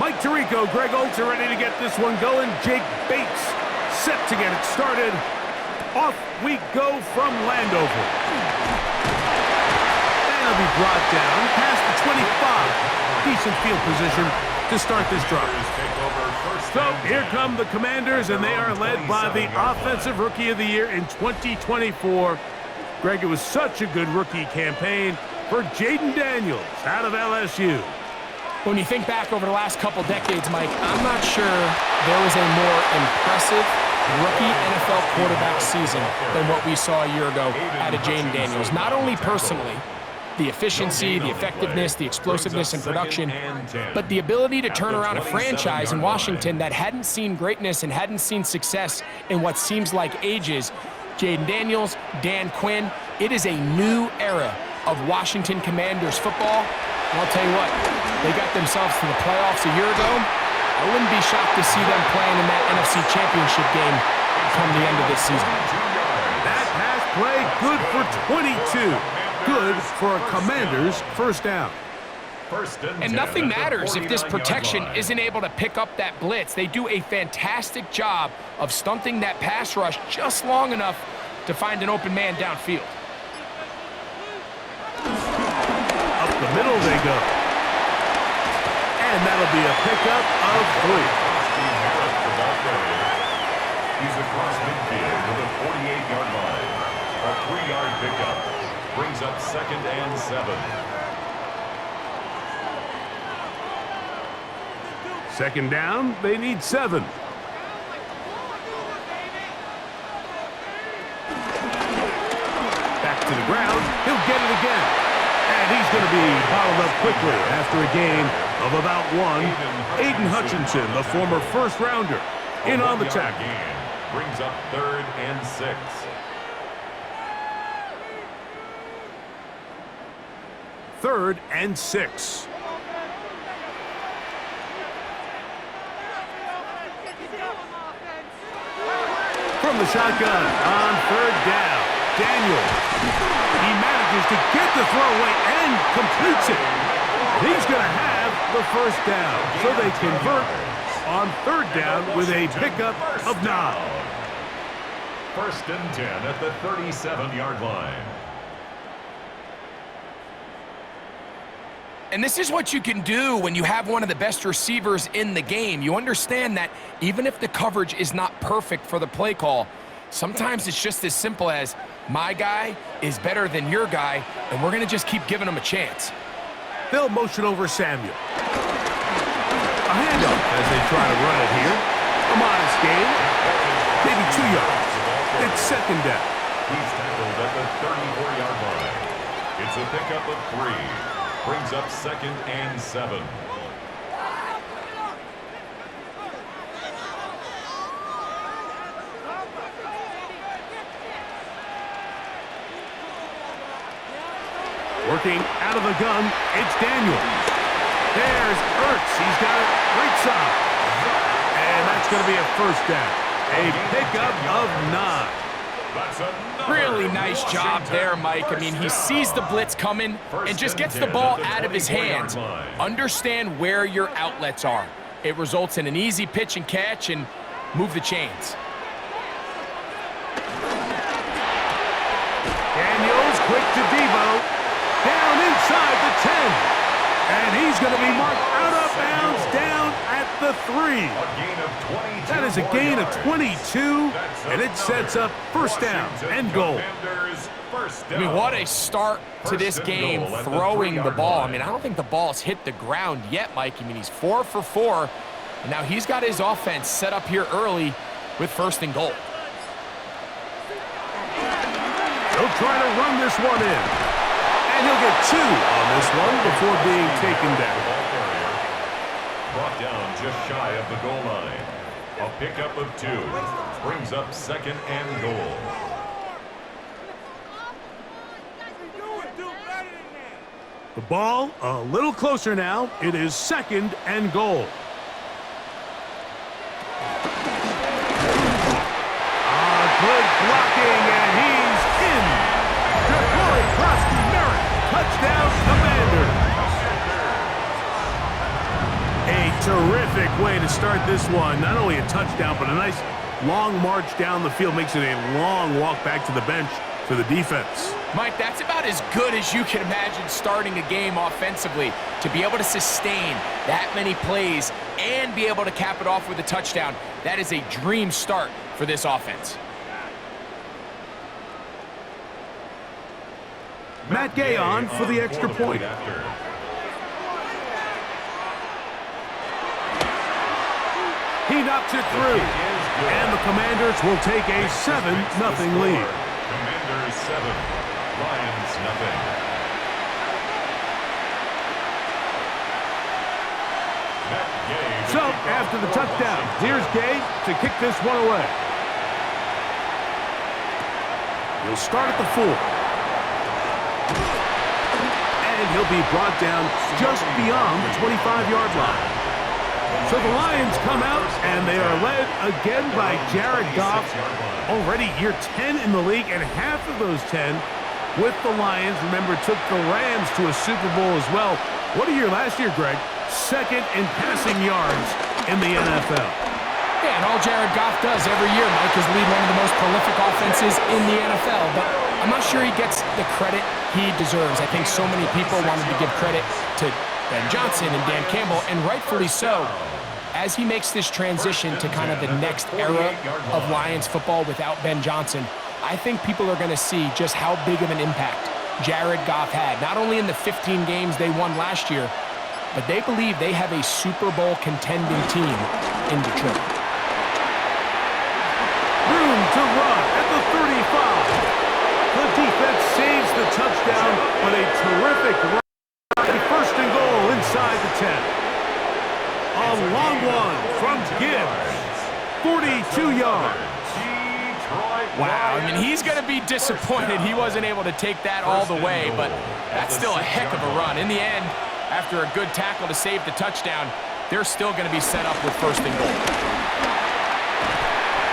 Mike Tirico, Greg Oates are ready to get this one going. Jake Bates set to get it started. Off we go from Landover. And it'll be brought down past the 25. Decent field position to start this drive. So here come the Commanders, and they are led by the Offensive Rookie of the Year in 2024. Greg, it was such a good rookie campaign for Jaden Daniels out of LSU. When you think back over the last couple decades, Mike, I'm not sure there was a more impressive rookie NFL quarterback season than what we saw a year ago out of Jaden Daniels. Not only personally, the efficiency, the effectiveness, the explosiveness in production, but the ability to turn around a franchise in Washington that hadn't seen greatness and hadn't seen success in what seems like ages. Jaden Daniels, Dan Quinn, it is a new era of Washington Commanders football. And I'll tell you what, they got themselves to the playoffs a year ago. I wouldn't be shocked to see them playing in that NFC Championship game come the end of this season. That pass play, good for 22. Good for a Commander's first down. And nothing matters if this protection isn't able to pick up that blitz. They do a fantastic job of stunting that pass rush just long enough to find an open man downfield. Up the middle they go. And that'll be a pickup of 3. He's across midfield to the 48-yard line. A 3-yard pickup brings up 2nd and 7. Second down, they need 7. Back to the ground, he'll get it again. And he's going to be bottled up quickly after a gain of about 1. Aiden Hutchinson, the former first-rounder, in on the tackle. Brings up 3rd and 6. Third and 6. From the shotgun on 3rd down, Daniels. He manages to get the throw away and completes it. He's going to have the first down, so they convert on 3rd down with a pickup of 9. 1st and 10 at the 37-yard line. And this is what you can do when you have one of the best receivers in the game. You understand that even if the coverage is not perfect for the play call, sometimes it's just as simple as my guy is better than your guy, and we're going to just keep giving him a chance. They'll motion over Samuel. A handoff as they try to run it here. A modest gain, maybe 2 yards. It's 2nd down. He's tackled at the 34-yard line. It's a pickup of 3. Brings up 2nd and 7. Working out of the gun, it's Daniels. There's Ertz. He's got it right side. And that's going to be a first down. A pickup of 9. Really nice job there, Mike. I mean, he sees the blitz coming and just gets the ball out of his hands. Understand where your outlets are. It results in an easy pitch and catch and move the chains. Daniels quick to Debo. Down inside the 10. And he's going to be marked out of bounds down at the 3. That is a gain of 22, and it sets up first down and goal. I mean, what a start to this game throwing the ball. I mean, I don't think the ball's hit the ground yet, Mike. I mean, he's 4 for 4, and now he's got his offense set up here early with 1st and goal. He'll try to run this one in, and he'll get 2 on this one before being taken down. Brought down just shy of the goal line. A pickup of 2 brings up 2nd and goal. The ball a little closer now. It is 2nd and goal. Good blocking, and he's in. Ja'Cory Krosky-Merritt, touchdown Commanders. A Terrific way to start this one. Not only a touchdown, but a nice long march down the field. Makes it a long walk back to the bench for the defense. Mike, that's about as good as you can imagine starting a game offensively. To be able to sustain that many plays and be able to cap it off with a touchdown, that is a dream start for this offense. Matt Gay on for the extra point. He knocks it through, and the Commanders will take a 7-0 lead. Commanders 7, Lions nothing. So, after the touchdown, here's Gay to kick this one away. He'll start at the 4. And he'll be brought down just beyond the 25-yard line. So the Lions come out, and they are led again by Jared Goff. Already year 10 in the league, and half of those 10 with the Lions. Remember, took the Rams to a Super Bowl as well. What a year last year, Greg. Second in passing yards in the NFL. Yeah, and all Jared Goff does every year, Mike, is lead one of the most prolific offenses in the NFL. But I'm not sure he gets the credit he deserves. I think so many people wanted to give credit to Ben Johnson and Dan Campbell, and rightfully so. As he makes this transition to kind of the next era of Lions football without Ben Johnson, I think people are going to see just how big of an impact Jared Goff had. Not only in the 15 games they won last year, but they believe they have a Super Bowl contending team in Detroit. Room to run at the 35. The defense saves the touchdown, but a terrific run. First and goal inside the 10. A long one from Gibbs. 42 yards. Wow, I mean, he's going to be disappointed he wasn't able to take that all the way, but that's still a heck of a run. In the end, after a good tackle to save the touchdown, they're still going to be set up with first and goal.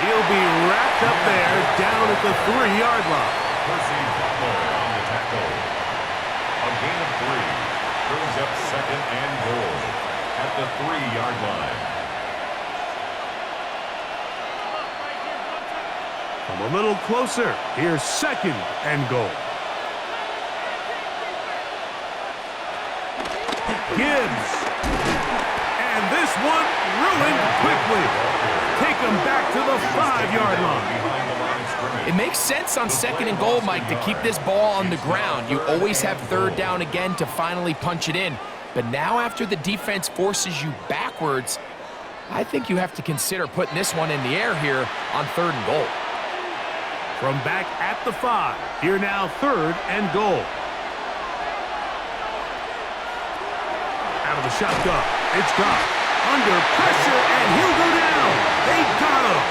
He'll be wrapped up there down at the 3-yard line. On the tackle. A gain of 3. Brings up second and goal at the 3-yard line. Come a little closer. Here's second and goal. Gibbs. And this one ruined quickly. Take him back to the 5-yard line. It makes sense on second and goal, Mike, to keep this ball on the ground. You always have third down again to finally punch it in. But now after the defense forces you backwards, I think you have to consider putting this one in the air here on third and goal. From back at the 5, here now third and goal. Out of the shotgun, it's Goff. Under pressure, and he'll go down. They got him.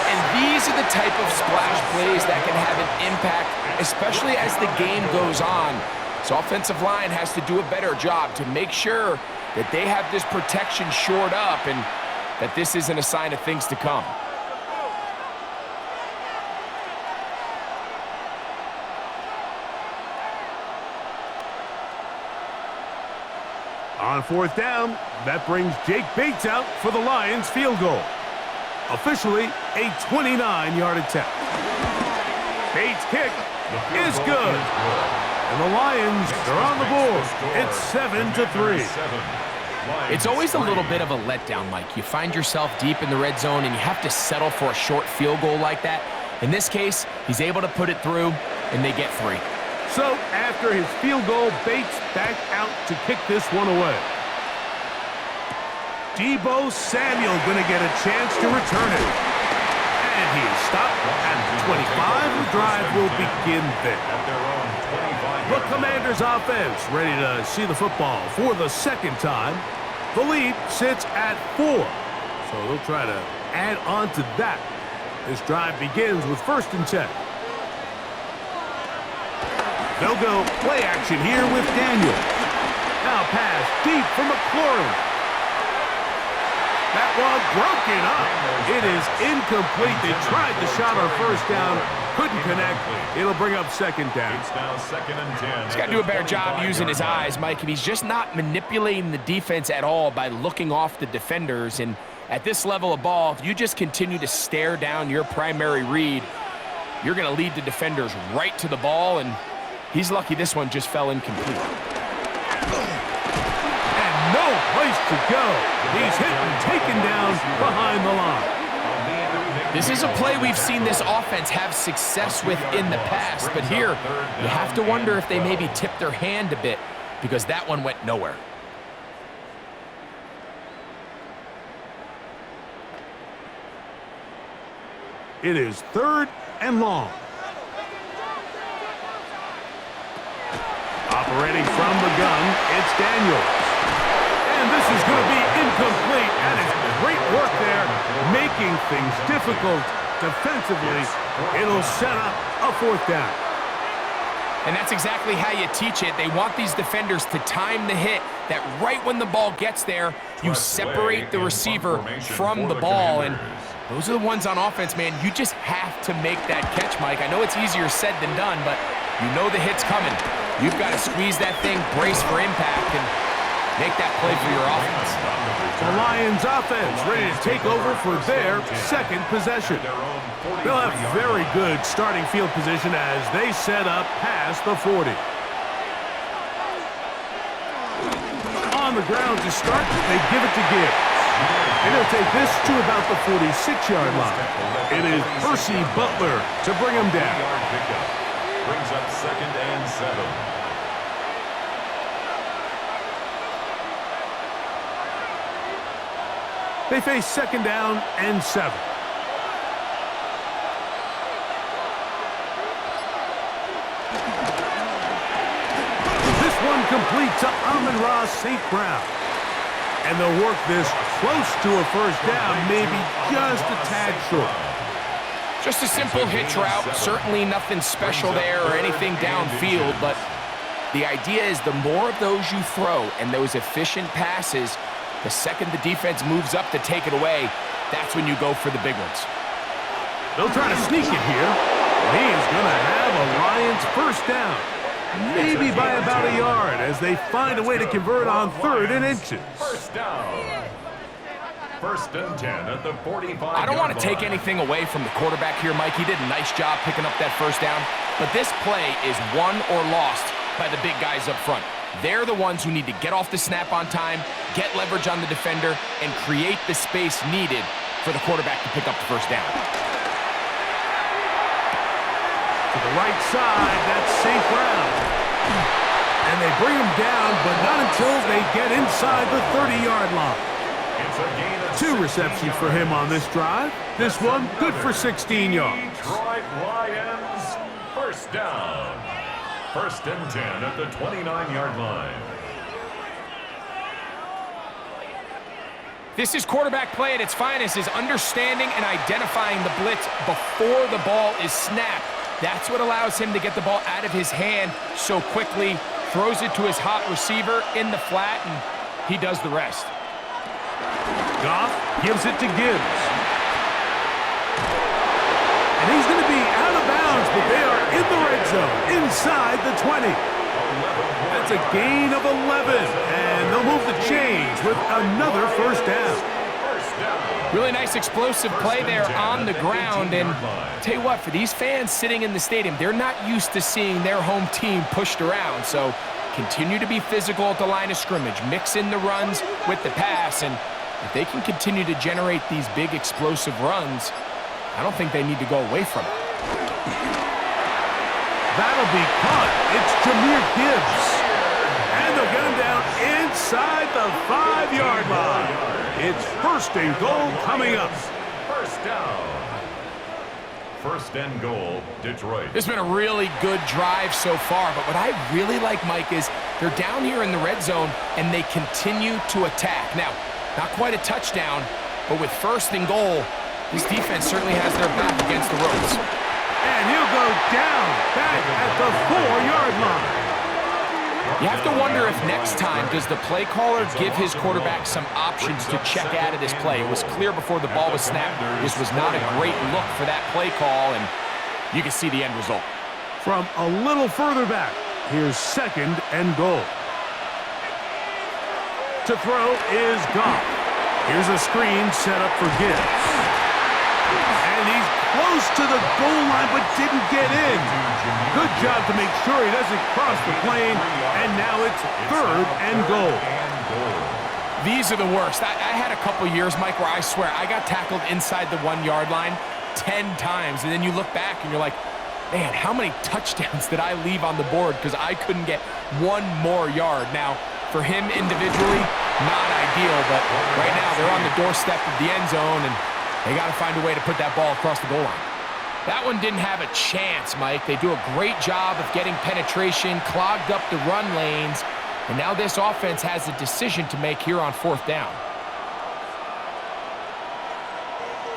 And these are the type of splash plays that can have an impact, especially as the game goes on. So offensive line has to do a better job to make sure that they have this protection shored up and that this isn't a sign of things to come. On fourth down, that brings Jake Bates out for the Lions field goal. Officially a 29-yard attempt. Bates' kick is good. And the Lions are on the board. It's 7-3. It's always a little bit of a letdown, Mike. You find yourself deep in the red zone and you have to settle for a short field goal like that. In this case, he's able to put it through, and they get 3. So, after his field goal, Bates back out to kick this one away. Deebo Samuel going to get a chance to return it. And he is stopped at 25. The drive will begin there. The Commanders' offense ready to see the football for the second time. The lead sits at 4. So they'll try to add on to that. This drive begins with first and 10. They'll go play action here with Daniels. Now pass deep for McLaurin. That one broken up. It is incomplete. They tried the shot on first down, Couldn't connect. It'll bring up second down. It's now 2nd and 10. He's got to do a better job using his eyes, Mike. If he's just not manipulating the defense at all by looking off the defenders, and at this level of ball, if you just continue to stare down your primary read, you're going to lead the defenders right to the ball, and he's lucky this one just fell incomplete. And no place to go. He's hit and taken down behind the line. This is a play we've seen this offense have success with in the past, but here you have to wonder if they maybe tipped their hand a bit because that one went nowhere. It is 3rd and long. Operating from the gun, it's Daniels. And this is going to be incomplete. That is great work there, making things difficult defensively. It'll set up a 4th down. And that's exactly how you teach it. They want these defenders to time the hit, that right when the ball gets there, you separate the receiver from the ball. And those are the ones on offense, man. You just have to make that catch, Mike. I know it's easier said than done, but you know the hit's coming. You've got to squeeze that thing, brace for impact, and make that play for your offense. The Lions offense ready to take over for their 2nd possession. They'll have very good starting field position as they set up past the 40. On the ground to start, they give it to Gibbs. And he'll take this to about the 46-yard line. It is Percy Butler to bring him down. Brings up 2nd and 7. They face 2nd down and 7. This one complete to Amon-Ra St. Brown. And they'll work this close to a 1st down, maybe just a tad short. Just a simple hitch route. Certainly nothing special there or anything downfield, but the idea is the more of those you throw and those efficient passes, the second the defense moves up to take it away, that's when you go for the big ones. They'll try to sneak it here. He is going to have a Lions 1st down. Maybe by about a yard as they find a way to convert on 3rd and inches. 1st down. 1st and 10 at the 45. I don't want to take anything away from the quarterback here, Mike. He did a nice job picking up that 1st down. But this play is won or lost by the big guys up front. They're the ones who need to get off the snap on time, get leverage on the defender, and create the space needed for the quarterback to pick up the 1st down. To the right side, that's St. Brown. And they bring him down, but not until they get inside the 30-yard line. It's a gain of 2 receptions for him on this drive. This one good for 16 yards. Detroit Lions, 1st down. 1st and 10 at the 29-yard line. This is quarterback play at its finest, is understanding and identifying the blitz before the ball is snapped. That's what allows him to get the ball out of his hand so quickly, throws it to his hot receiver in the flat, and he does the rest. Goff gives it to Gibbs. And he's going to be out of bounds, but they are in the red zone, inside the 20. That's a gain of 11, and they'll move the chains with another 1st down. Really nice explosive play there on the ground, and tell you what, for these fans sitting in the stadium, they're not used to seeing their home team pushed around, so continue to be physical at the line of scrimmage, mix in the runs with the pass, and if they can continue to generate these big explosive runs, I don't think they need to go away from it. That'll be caught. It's Jahmyr Gibbs. And they'll get him down inside the 5-yard line. It's 1st and goal coming up. 1st down. 1st and goal, Detroit. It's been a really good drive so far, but what I really like, Mike, is they're down here in the red zone and they continue to attack. Now, not quite a touchdown, but with 1st and goal, this defense certainly has their back against the ropes. And he'll go down back at the 4-yard line. You have to wonder if next time, does the play caller give his quarterback some options to check out of this play? It was clear before the ball was snapped, this was not a great look for that play call, and you can see the end result. From a little further back, here's 2nd and goal. To throw is Goff. Here's a screen set up for Gibbs. And he's close to the goal line but didn't get in. Good job to make sure he doesn't cross the plane. And now it's 3rd and goal. These are the worst. I had a couple years, Mike, where I swear I got tackled inside the 1-yard line 10 times. And then you look back and you're like, man, how many touchdowns did I leave on the board because I couldn't get one more yard? Now, for him individually, not ideal, but right now they're on the doorstep of the end zone, and they got to find a way to put that ball across the goal line. That one didn't have a chance, Mike. They do a great job of getting penetration, clogged up the run lanes, and now this offense has a decision to make here on 4th down.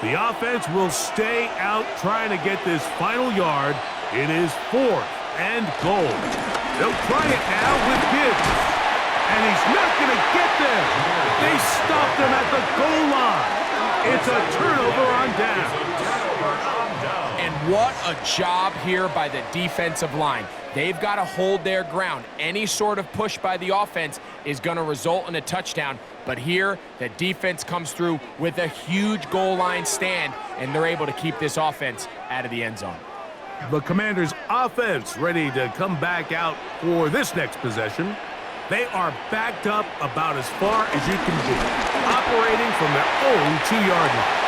The offense will stay out trying to get this final yard. It is 4th and goal. They'll try it now with Gibbs. And he's not going to get there. They stopped him at the goal line. It's a turnover on down. And what a job here by the defensive line. They've got to hold their ground. Any sort of push by the offense is going to result in a touchdown. But here, the defense comes through with a huge goal line stand, and they're able to keep this offense out of the end zone. The Commanders' offense ready to come back out for this next possession. They are backed up about as far as you can be, operating from their own 2-yard line.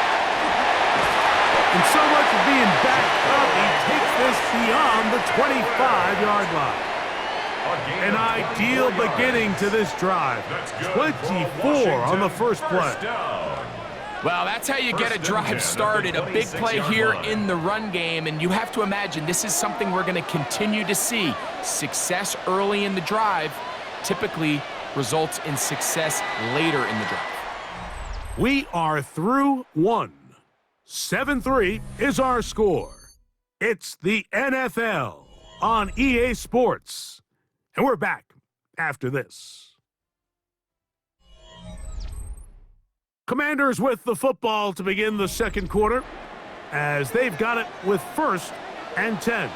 And so much for being backed up, he takes this beyond the 25-yard line. An ideal beginning to this drive. 24 on the first play. Well, that's how you get a drive started. A big play here in the run game, and you have to imagine this is something we're going to continue to see. Success early in the drive typically results in success later in the drive. We are through 1. 7-3 is our score. It's the NFL on EA Sports. And we're back after this. Commanders with the football to begin the second quarter as they've got it with 1st and 10.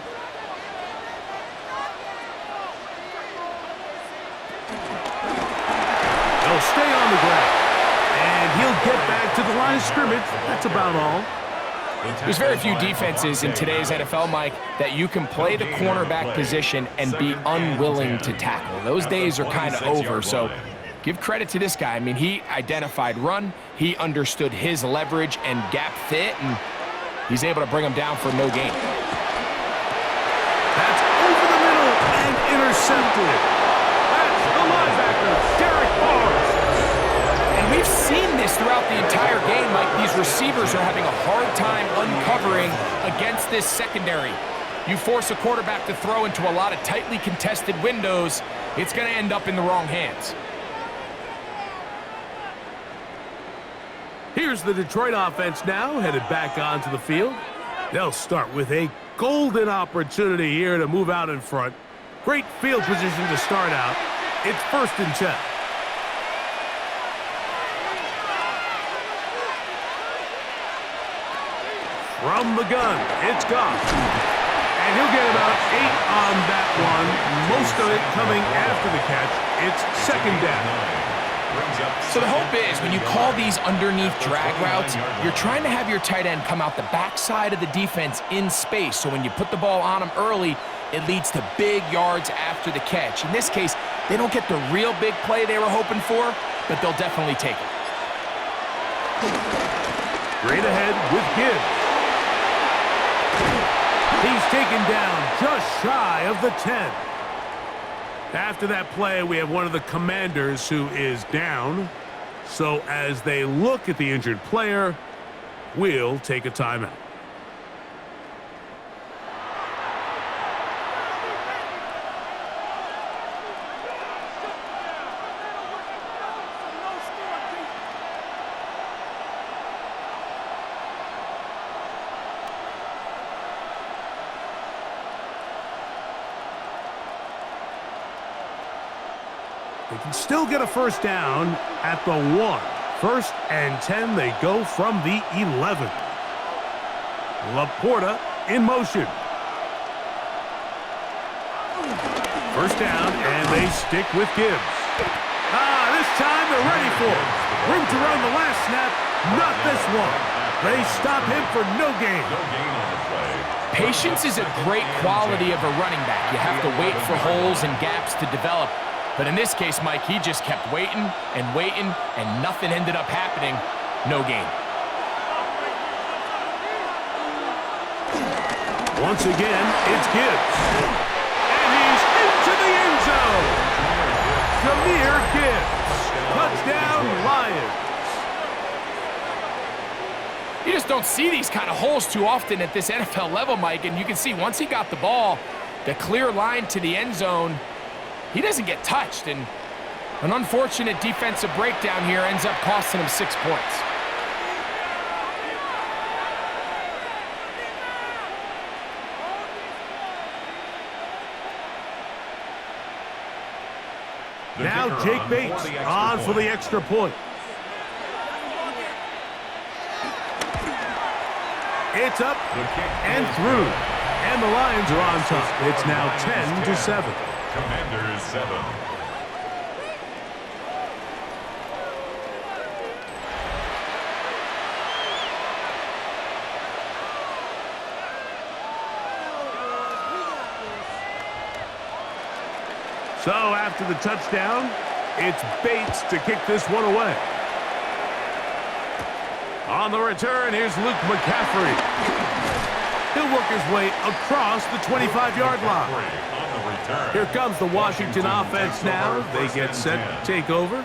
They'll stay on the ground, and he'll get back to the line of scrimmage. That's about all. There's very few defenses in today's NFL, Mike, that you can play the cornerback position and be unwilling to tackle. Those days are kind of over, so give credit to this guy. I mean, he identified run, he understood his leverage and gap fit, and he's able to bring him down for no gain. That's over the middle and intercepted. That's the linebacker, Derek Barnes. And we've seen this throughout the entire game, Mike. These receivers are having a hard time uncovering against this secondary. You force a quarterback to throw into a lot of tightly contested windows, it's going to end up in the wrong hands. Here's the Detroit offense now, headed back onto the field. They'll start with a golden opportunity here to move out in front. Great field position to start out. It's 1st and 10. From the gun, it's Goff. And he'll get about 8 on that one, most of it coming after the catch. It's 2nd down. So the hope is when you call these underneath drag routes, you're trying to have your tight end come out the backside of the defense in space. So when you put the ball on him early, it leads to big yards after the catch. In this case, they don't get the real big play they were hoping for, but they'll definitely take it. Straight ahead with Gibbs. He's taken down just shy of the 10. After that play, we have one of the Commanders who is down. So as they look at the injured player, we'll take a timeout. They can still get a first down at the 1. 1st and 10, they go from the 11. Laporta in motion. First down, and they stick with Gibbs. This time they're ready for it. Room to run the last snap, not this one. They stop him for no gain. No gain on the play. Patience is a great quality of a running back. You have to wait for holes and gaps to develop. But in this case, Mike, he just kept waiting, and nothing ended up happening. No gain. Once again, it's Gibbs. And he's into the end zone. Jahmyr Gibbs. Touchdown, Lions. You just don't see these kind of holes too often at this NFL level, Mike. And you can see once he got the ball, the clear line to the end zone, he doesn't get touched. And an unfortunate defensive breakdown here ends up costing him 6 points. Now Jake Bates on for the extra point. It's up and through. And the Lions are on top. It's now 10-7. Commanders 7. So after the touchdown, it's Bates to kick this one away. On the return, here's Luke McCaffrey. He'll work his way across the 25-yard line. Here comes the Washington offense now. They get set to take over.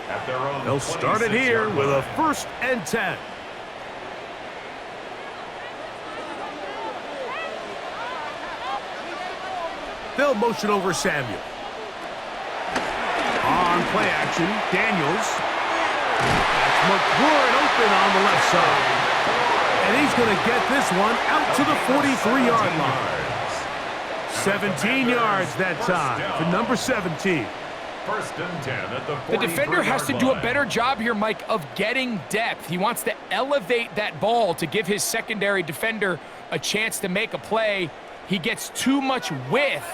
They'll start it here with a 1st and 10. They'll motion over Samuel. On play action, Daniels. That's McLaurin open on the left side. And he's going to get this one out to the 43-yard line. 17 yards that time for number 17. 1st and 10 at the 43-yard line. The defender has to do a better job here, Mike, of getting depth. He wants to elevate that ball to give his secondary defender a chance to make a play. He gets too much width,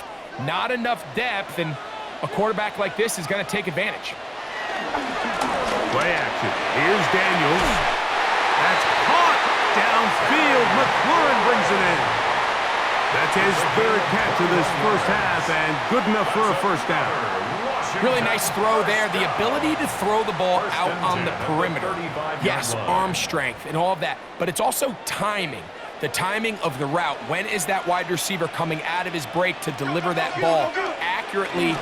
not enough depth, and a quarterback like this is going to take advantage. Play action. Here's Daniels. That's caught downfield. McLaurin brings it in. That's his 3rd catch of this first half, and good enough for a 1st down. Really nice throw there. The ability to throw the ball out on the perimeter. Yes, arm strength and all of that, but it's also timing. The timing of the route. When is that wide receiver coming out of his break to deliver that ball accurately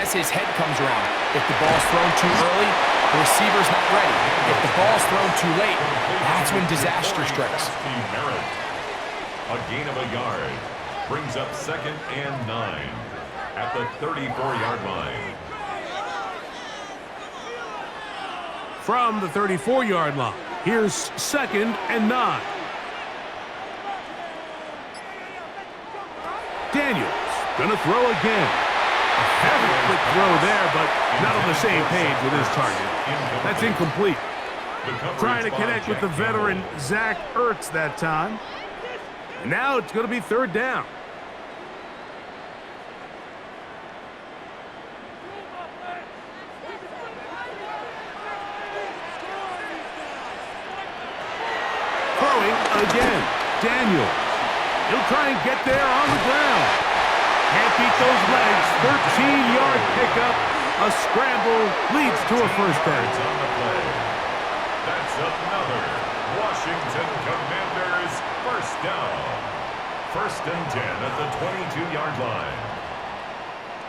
as his head comes around? If the ball's thrown too early, the receiver's not ready. If the ball's thrown too late, that's when disaster strikes. A gain of a yard brings up 2nd and 9 at the 34-yard line. From the 34-yard line, here's 2nd and 9. Daniels gonna throw again. A very quick throw there, but not on the same page with his target. That's incomplete. Trying to connect with the veteran Zach Ertz that time. And now it's going to be 3rd down. Throwing again. Daniels. He'll try and get there on the ground. Can't beat those legs. 13-yard pickup. A scramble leads to a 1st down. On the play. That's another Washington Commanders 1st down. 1st and 10 at the 22-yard line.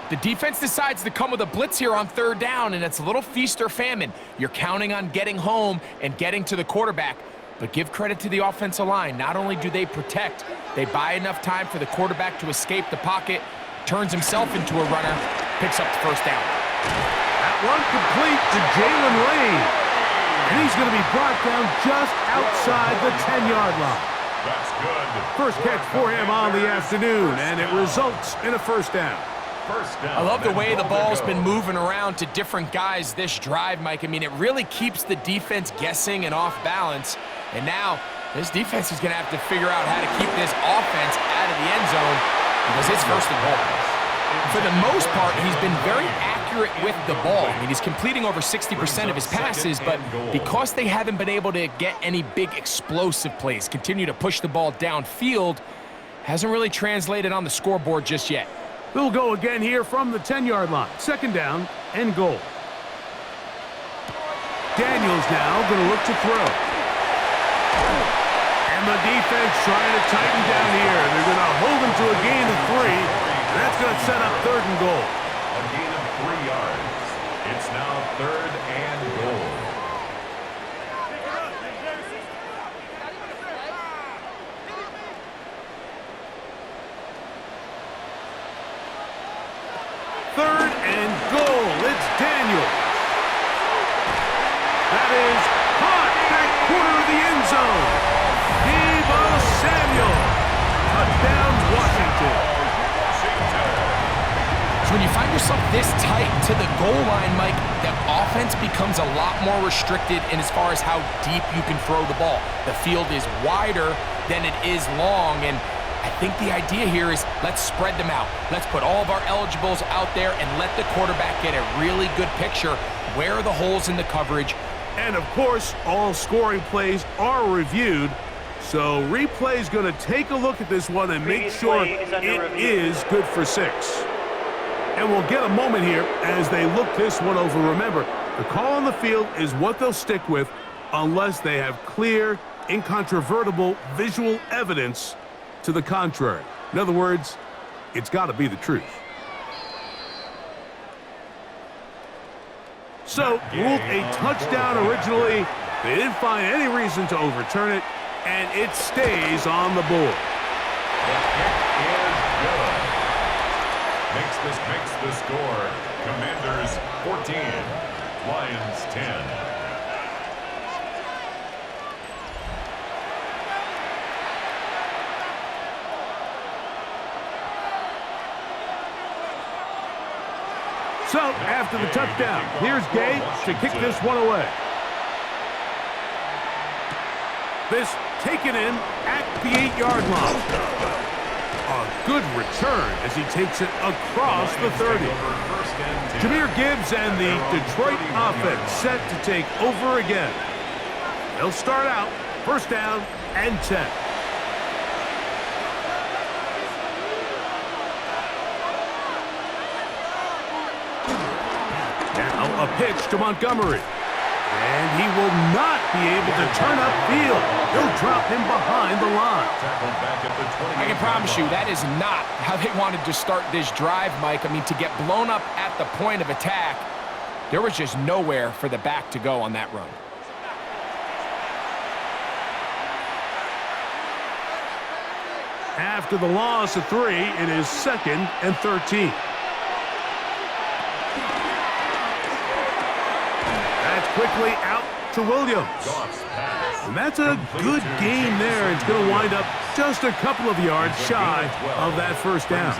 The defense decides to come with a blitz here on 3rd down, and it's a little feast or famine. You're counting on getting home and getting to the quarterback. But give credit to the offensive line. Not only do they protect, they buy enough time for the quarterback to escape the pocket, turns himself into a runner, picks up the 1st down. That one complete to Jalen Lane. And he's going to be brought down just outside the 10-yard line. That's good. First catch for him on the afternoon, and it results in a 1st down. 1st down. I love the way the ball's been moving around to different guys this drive, Mike. I mean, it really keeps the defense guessing and off balance. And now This defense is going to have to figure out how to keep this offense out of the end zone because it's first and goal. For the most part, he's been very accurate with the ball. I mean, he's completing over 60% of his passes, but because they haven't been able to get any big explosive plays, continue to push the ball downfield, hasn't really translated on the scoreboard just yet. They'll go again here from the 10-yard line. Second down and goal. Daniels now going to look to throw. And the defense trying to tighten down here. They're going to hold him to a gain of 3. That's going to set up third and goal. A gain of 3 yards. It's now third and goal. Third and goal. It's Daniels. That is caught back corner of the end zone. Deebo Samuel. Touchdown, Washington. So when you find yourself this tight to the goal line, Mike, the offense becomes a lot more restricted in as far as how deep you can throw the ball. The field is wider than it is long, and I think the idea here is let's spread them out. Let's put all of our eligibles out there and let the quarterback get a really good picture. Where are the holes in the coverage? And, of course, all scoring plays are reviewed. So replay's going to take a look at this one and make sure it is good for 6. And we'll get a moment here as they look this one over. Remember, the call on the field is what they'll stick with unless they have clear, incontrovertible visual evidence to the contrary. In other words, it's got to be the truth. So, ruled a touchdown originally. They didn't find any reason to overturn it, and it stays on the board. The kick is good. Makes the score. Commanders 14, Lions 10. So, after the touchdown, here's Gay to kick this one away. This taken in at the 8-yard line. A good return as he takes it across the 30. Jahmyr Gibbs and the Detroit offense set to take over again. They'll start out first down and 10. Now a pitch to Montgomery. And he will not be able to turn upfield. He'll drop him behind the line. I can promise you that is not how they wanted to start this drive, Mike. I mean, to get blown up at the point of attack, there was just nowhere for the back to go on that run. After the loss of 3, it is 2nd and 13. Quickly out to Williams. And that's a good game there. It's going to wind up just a couple of yards shy of that first down.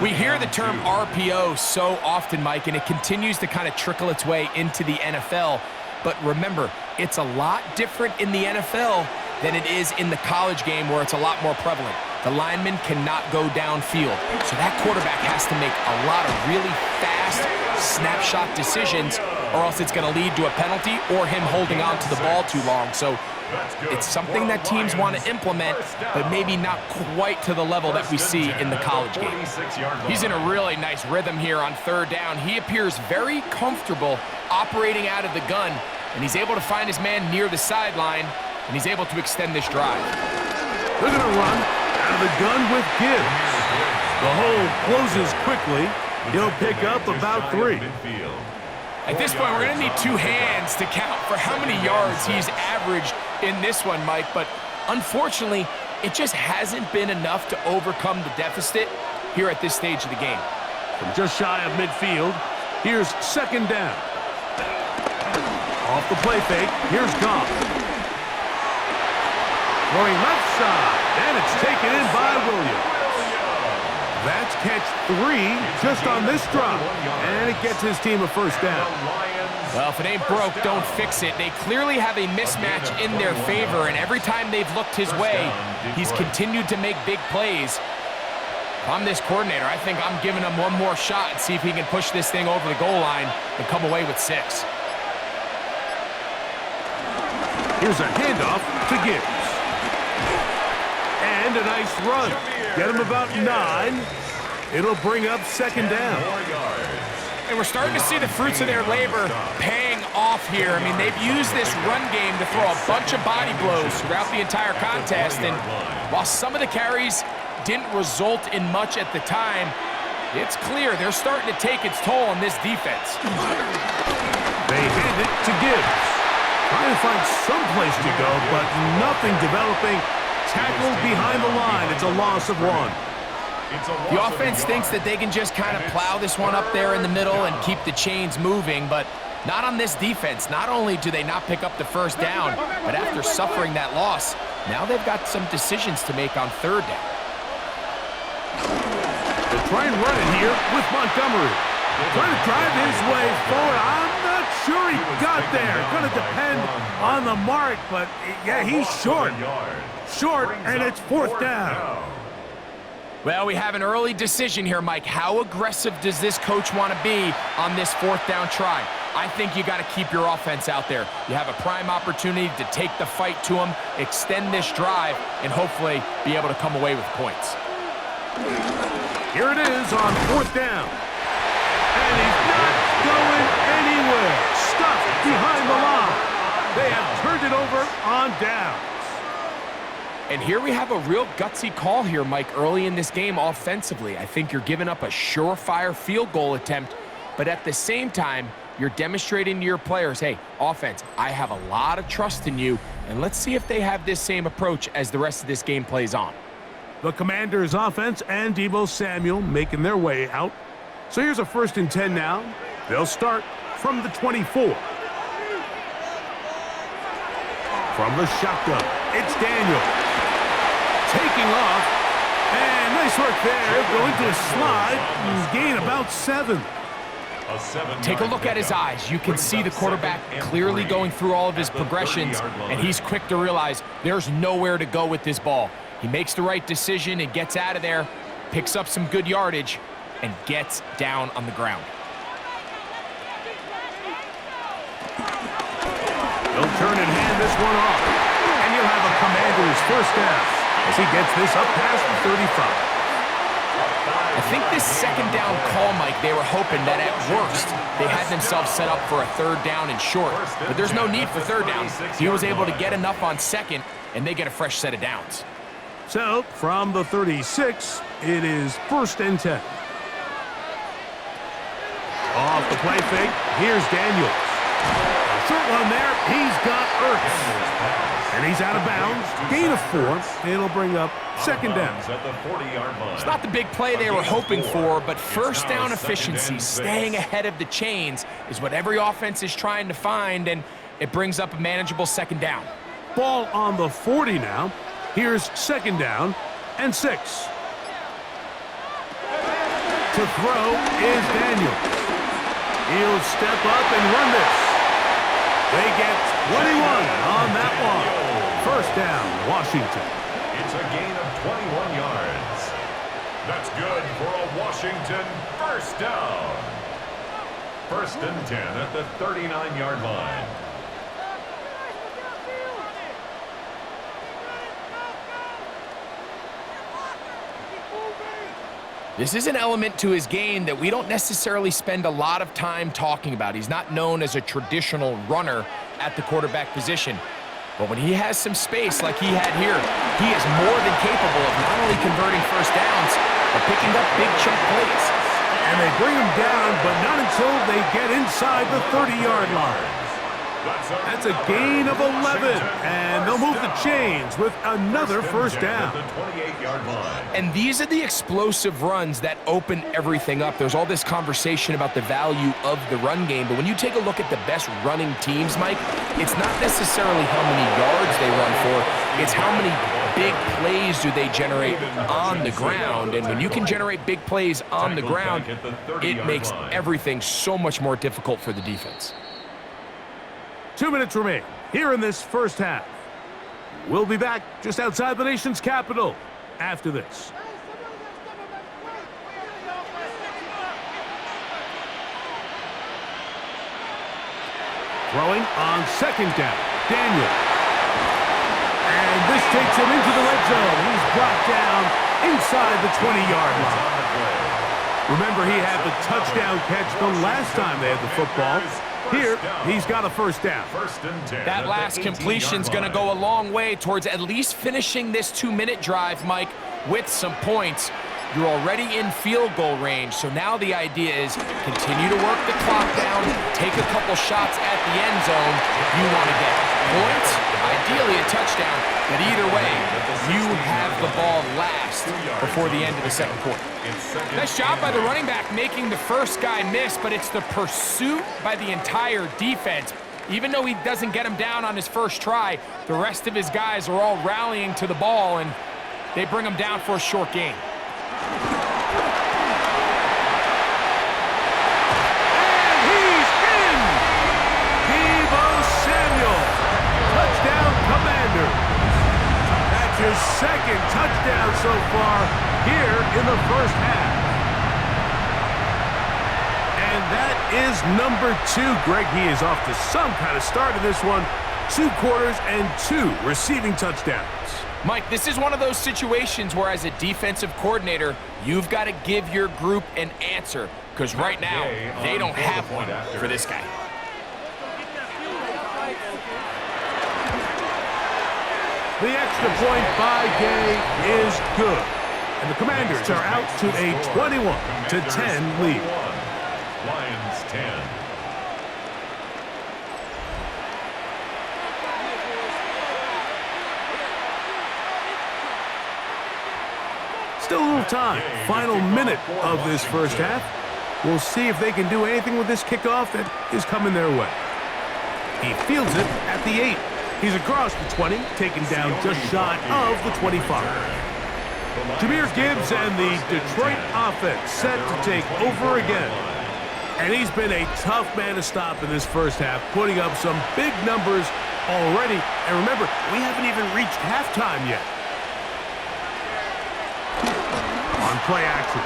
We hear the term RPO so often, Mike, and it continues to kind of trickle its way into the NFL. But remember, it's a lot different in the NFL than it is in the college game where it's a lot more prevalent. The lineman cannot go downfield. So that quarterback has to make a lot of really fast snapshot decisions, or else it's going to lead to a penalty or him holding on to the ball too long. So it's something that teams want to implement, but maybe not quite to the level that we see in the college game. He's in a really nice rhythm here on third down. He appears very comfortable operating out of the gun, and he's able to find his man near the sideline, and he's able to extend this drive. They're going to run out of the gun with Gibbs. The hole closes quickly. He'll pick up about 3. At this point, we're going to need 2 hands to count for how many yards he's averaged in this one, Mike. But unfortunately, it just hasn't been enough to overcome the deficit here at this stage of the game. From just shy of midfield, here's 2nd down. Off the play fake, here's Goff. Throwing left side, and it's taken in by Williams. That's catch 3 just on this drop, and it gets his team a first down. Well, if it ain't broke, don't fix it. They clearly have a mismatch in their favor, and every time they've looked his way, he's continued to make big plays. If I'm this coordinator, I think I'm giving him one more shot and see if he can push this thing over the goal line and come away with 6. Here's a handoff to Gibbs. And a nice run. Get him about 9. It'll bring up 2nd down. And we're starting to see the fruits of their labor paying off here. I mean, they've used this run game to throw a bunch of body blows throughout the entire contest. And while some of the carries didn't result in much at the time, it's clear they're starting to take its toll on this defense. They hand it to Gibbs. Trying to find some place to go, but nothing developing. Tackled behind the line. It's a loss of 1. The offense thinks that they can just kind of plow this one up there in the middle and keep the chains moving, but not on this defense. Not only do they not pick up the 1st down, but after suffering that loss, now they've got some decisions to make on 3rd down. They'll try and run it here with Montgomery. Trying to drive his way forward. I'm not sure he got there. Going to depend on the mark, but yeah, he's short. Short, and it's 4th down. Well, we have an early decision here, Mike. How aggressive does this coach want to be on this 4th down try? I think you got to keep your offense out there. You have a prime opportunity to take the fight to him, extend this drive, and hopefully be able to come away with points. Here it is on 4th down. And he's not going anywhere. Stuffed behind the line. They have turned it over on downs. And here we have a real gutsy call here, Mike, early in this game offensively. I think you're giving up a surefire field goal attempt, but at the same time, you're demonstrating to your players, hey, offense, I have a lot of trust in you, and let's see if they have this same approach as the rest of this game plays on. The Commanders' offense and Deebo Samuel making their way out. So here's a 1st and 10 now. They'll start from the 24. From the shotgun, it's Daniel. Taking off, and nice work there. Going to a slide, and gain about 7. Take a look at his eyes. You can see the quarterback clearly going through all of his progressions, and he's quick to realize there's nowhere to go with this ball. He makes the right decision and gets out of there, picks up some good yardage, and gets down on the ground. He'll turn and hand this one off, and you'll have a Commanders 1st down as he gets this up past the 35. I think this 2nd down call, Mike, they were hoping that at worst they had themselves set up for a 3rd down and short. But there's no need for 3rd down. He was able to get enough on 2nd, and they get a fresh set of downs. So, from the 36, it is 1st and 10. Off the play fake, here's Daniels. A short one there, he's got Ertz. And he's out of bounds, gain of 4. It'll bring up 2nd down. It's not the big play they were hoping for, but 1st down efficiency, staying ahead of the chains, is what every offense is trying to find, and it brings up a manageable 2nd down. Ball on the 40 now. Here's 2nd down and 6. To throw is Daniels. He'll step up and run this. They get 21 on that one. 1st down, Washington. It's a gain of 21 yards. That's good for a Washington 1st down. 1st and 10 at the 39-yard line. This is an element to his game that we don't necessarily spend a lot of time talking about. He's not known as a traditional runner at the quarterback position. But when he has some space like he had here, he is more than capable of not only converting 1st downs, but picking up big chunk plays. And they bring him down, but not until they get inside the 30-yard line. That's a gain of 11, and they'll move the chains with another 1st down. And these are the explosive runs that open everything up. There's all this conversation about the value of the run game, but when you take a look at the best running teams, Mike, it's not necessarily how many yards they run for, it's how many big plays do they generate on the ground. And when you can generate big plays on the ground, it makes everything so much more difficult for the defense. 2 minutes remain here in this first half. We'll be back just outside the nation's capital after this. Throwing on second down, Daniel. And this takes him into the red zone. He's brought down inside the 20-yard line. Remember, he had the touchdown catch the last time they had the football. Here, he's got a first down. That last completion's going to go a long way towards at least finishing this 2-minute drive, Mike, with some points. You're already in field goal range, so now the idea is continue to work the clock down, take a couple shots at the end zone. You want to get points, ideally a touchdown, but either way, you have the ball last before the end of the second quarter. Nice job by the running back making the first guy miss, but it's the pursuit by the entire defense. Even though he doesn't get him down on his first try, the rest of his guys are all rallying to the ball, and they bring him down for a short gain. And he's in! Deebo Samuel, touchdown Commanders. That's his second touchdown so far here in the first half. And that is number 2. Greg, he is off to some kind of start in this one. 2 quarters and 2 receiving touchdowns. Mike, this is one of those situations where as a defensive coordinator, you've got to give your group an answer, because right now, they don't have one for this guy. The extra point by Gay is good. And the Commanders are out to a 21-10 lead. Lions 10. Still a little time. Final minute of this first half. We'll see if they can do anything with this kickoff that is coming their way. He fields it at the 8. He's across the 20, taken down just shy of the 25. Jahmyr Gibbs and the Detroit offense set to take over again. And he's been a tough man to stop in this first half, putting up some big numbers already. And remember, we haven't even reached halftime yet. On play action,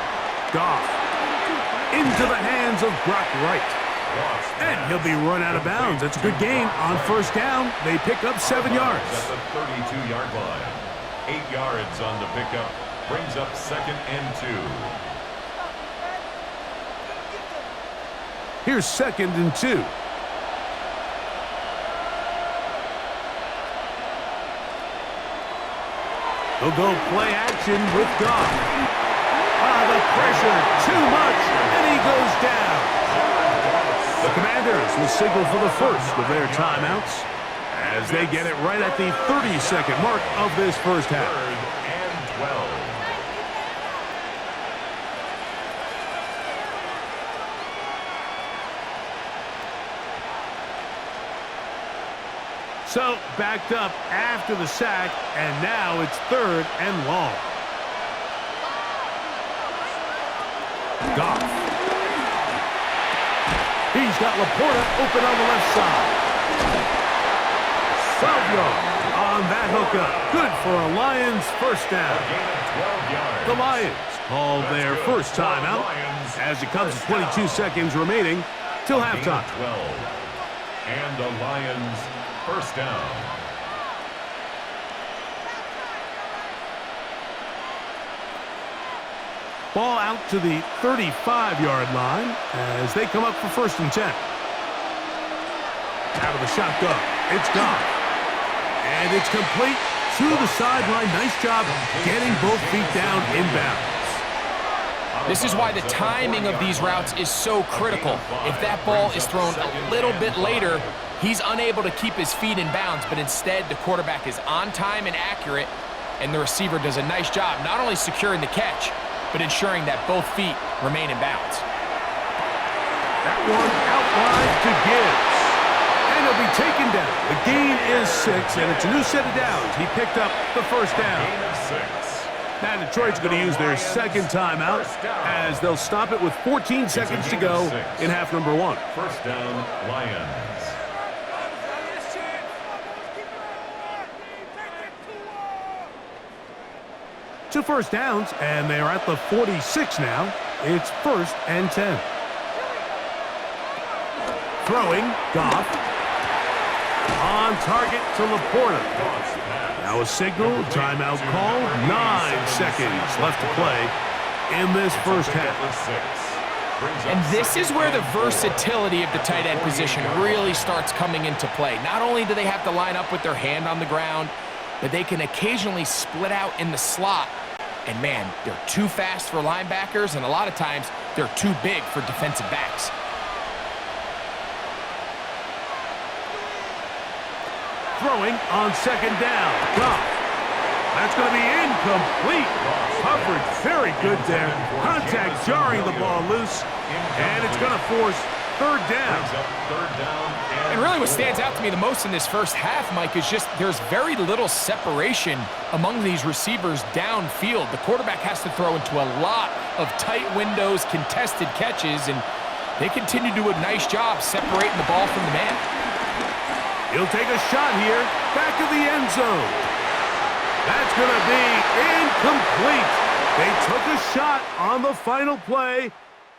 Goff into the hands of Brock Wright. And he'll be run out of bounds. That's a good gain on first down. They pick up 7 yards. At the 32-yard line. 8 yards on the pickup. Brings up 2nd and 2. Here's 2nd and 2. He'll go play action with Goff. The pressure, too much, and he goes down. The Commanders will signal for the first of their timeouts as they get it right at the 30-second mark of this first half. 3rd and 12. So, backed up after the sack, and now it's 3rd and long. Goff. He's got Laporta open on the left side. 12 yards on that hookup. Good for a Lions first down. The Lions call their first timeout as it comes to 22 seconds remaining till halftime. 12. And the Lions first down. Ball out to the 35-yard line as they come up for 1st and 10. Out of the shotgun, it's gone. And it's complete to the sideline. Nice job getting both feet down inbounds. This is why the timing of these routes is so critical. If that ball is thrown a little bit later, he's unable to keep his feet in bounds, but instead the quarterback is on time and accurate, and the receiver does a nice job not only securing the catch, but ensuring that both feet remain in bounds. That one out wide to Gibbs. And he'll be taken down. The gain is 6, and it's a new set of downs. He picked up the first down. Gain of 6. Now Detroit's going to use their second timeout as they'll stop it with 14 seconds to go in half number 1. First down, Lions. to first downs, and they're at the 46 now. It's 1st and 10. Throwing, Goff. On target to Laporta. Now a signal, timeout call. 9 seconds left to play in this first half. And this is where the versatility of the tight end position really starts coming into play. Not only do they have to line up with their hand on the ground, but they can occasionally split out in the slot. And man, they're too fast for linebackers, and a lot of times they're too big for defensive backs. Throwing on second down. Goff. That's going to be incomplete. Coverage very good there. Contact jarring the ball loose. And it's going to force third down. And really what stands out to me the most in this first half, Mike, is just there's very little separation among these receivers downfield. The quarterback has to throw into a lot of tight windows, contested catches, and they continue to do a nice job separating the ball from the man. He'll take a shot here. Back of the end zone. That's going to be incomplete. They took a shot on the final play.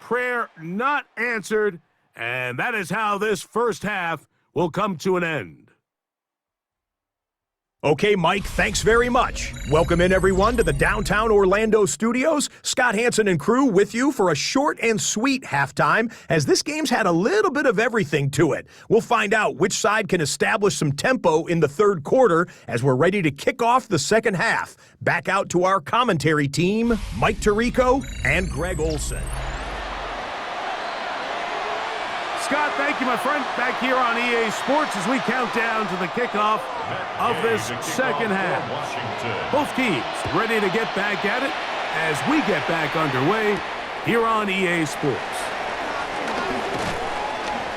Prayer not answered. And that is how this first half will come to an end. Okay, Mike, thanks very much. Welcome in, everyone, to the downtown Orlando studios. Scott Hansen and crew with you for a short and sweet halftime, as this game's had a little bit of everything to it. We'll find out which side can establish some tempo in the third quarter as we're ready to kick off the second half. Back out to our commentary team, Mike Tirico and Greg Olson. Scott, thank you, my friend. Back here on EA Sports as we count down to the kickoff of this second half. Both teams ready to get back at it as we get back underway here on EA Sports.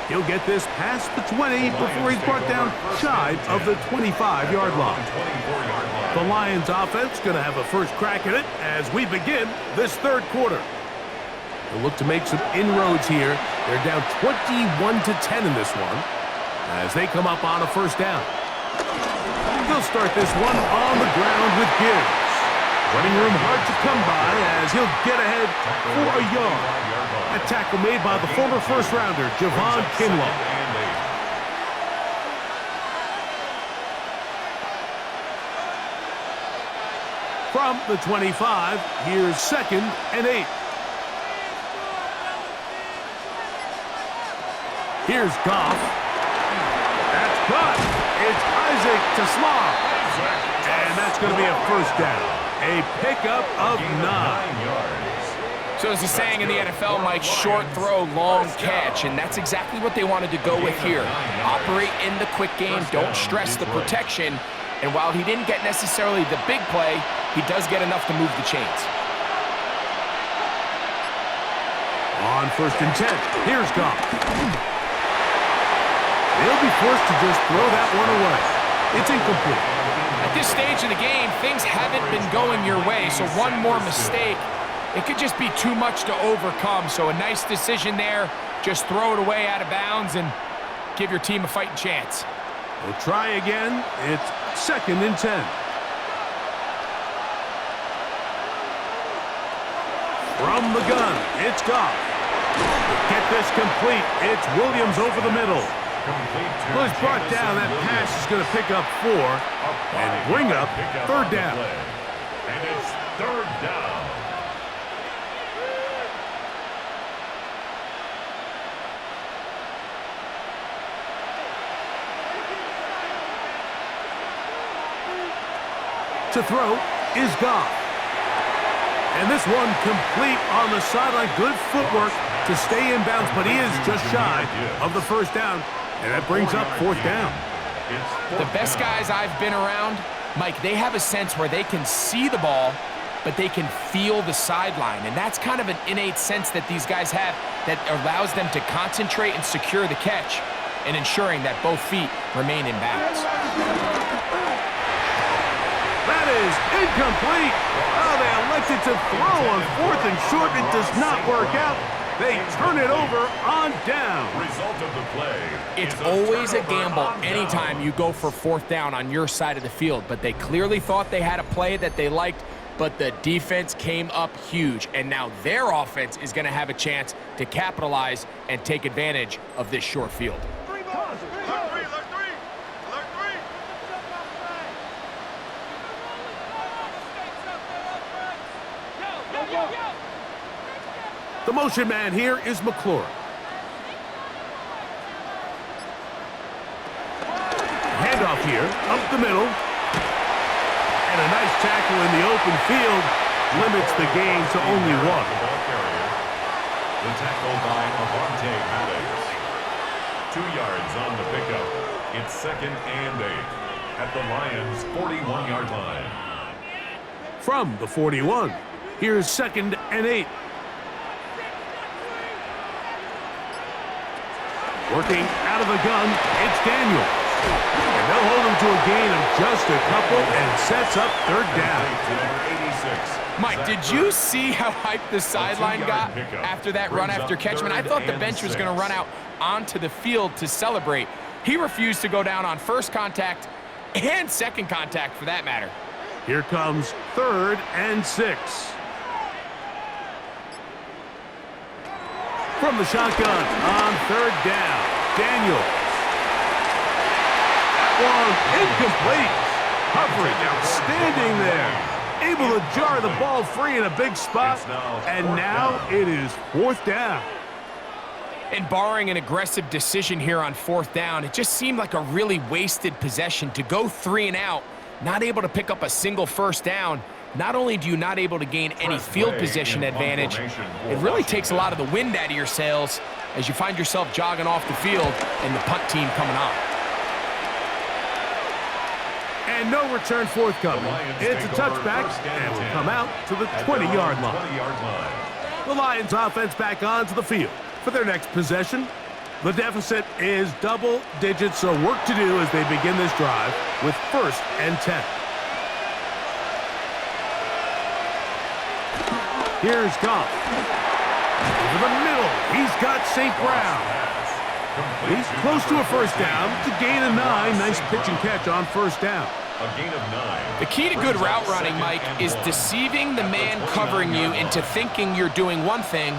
He'll get this past the 20 before he's brought down shy of the 25-yard line. The Lions offense going to have a first crack at it as we begin this third quarter. They'll look to make some inroads here. They're down 21-10 in this one as they come up on a first down. They'll start this one on the ground with Gibbs. Running room hard to come by as he'll get ahead for a yard. A tackle made by the former first-rounder, Javon Kinlaw. From the 25, here's 2nd and 8. Here's Goff. That's caught. It's Isaac to Slaw. And that's going to be a first down. A pickup of 9. So as the saying in the NFL, Mike, short throw, long catch, and that's exactly what they wanted to go with here. Operate in the quick game, don't stress the protection, and while he didn't get necessarily the big play, he does get enough to move the chains. On 1st and 10, here's Goff. They'll be forced to just throw that one away. It's incomplete. At this stage of the game, things haven't been going your way, so one more mistake, it could just be too much to overcome. So a nice decision there. Just throw it away out of bounds and give your team a fighting chance. We'll try again. It's 2nd and 10. From the gun, it's Goff. Get this complete. It's Williams over the middle. Well, he's brought down. That pass is going to pick up 4 and bring up third down. And it's third down. To throw is Goff. And this one complete on the sideline. Good footwork to stay in bounds, but he is just shy of the first down. And that brings up 4th down. The best guys I've been around, Mike, they have a sense where they can see the ball, but they can feel the sideline. And that's kind of an innate sense that these guys have that allows them to concentrate and secure the catch and ensuring that both feet remain in bounds. That is incomplete. Oh, they elected to throw on 4th and short. It does not work out. They turn it over on down. Result of the play. It's always a gamble anytime you go for 4th down on your side of the field, but they clearly thought they had a play that they liked. but the defense came up huge, and now their offense is going to have a chance to capitalize and take advantage of this short field. The motion man here is McLaurin. Handoff here, up the middle. And a nice tackle in the open field limits the gain to only one. The tackle by Madden. 2 yards on the pickup. It's 2nd and 8 at the Lions' 41-yard line. From the 41, here's 2nd and 8. Working out of the gun, it's Daniels. And they'll hold him to a gain of just a couple and sets up 3rd down. Mike, did you see how hyped the sideline got after that run after catch? I thought the bench was going to run out onto the field to celebrate. He refused to go down on first contact and second contact for that matter. Here comes 3rd and 6. From the shotgun on 3rd down, Daniels. That one incomplete. Coverage outstanding there. Able to jar the ball free in a big spot, and now it is 4th down. And barring an aggressive decision here on 4th down, it just seemed like a really wasted possession to go 3 and out, not able to pick up a single 1st down. Not only do you not able to gain any field position advantage, it really takes a lot of the wind out of your sails as you find yourself jogging off the field and the punt team coming on. And no return forthcoming. It's a touchback and will come out to the 20-yard line. The Lions offense back onto the field for their next possession. The deficit is double digits, so work to do as they begin this drive with 1st and 10. Here's Goff. Over the middle, he's got St. Brown. He's close to a 1st down to gain a 9. Nice pitch and catch on 1st down. A gain of 9. The key to good route running, Mike, is deceiving the man covering you into thinking you're doing one thing,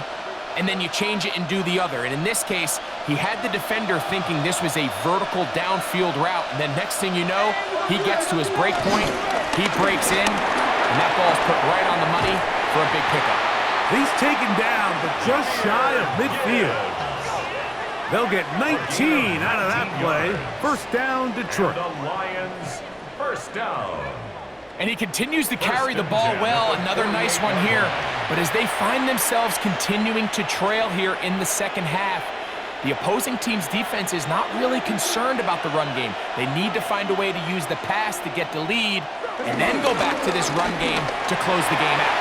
and then you change it and do the other. And in this case, he had the defender thinking this was a vertical downfield route, and then next thing you know, he gets to his break point, he breaks in, and that ball's put right on the money for a big pickup. He's taken down, but just shy of midfield. They'll get 19 out of that play. 1st down, Detroit. The Lions, 1st down. And he continues to carry the ball well. Another nice one here. But as they find themselves continuing to trail here in the 2nd half, the opposing team's defense is not really concerned about the run game. They need to find a way to use the pass to get the lead and then go back to this run game to close the game out.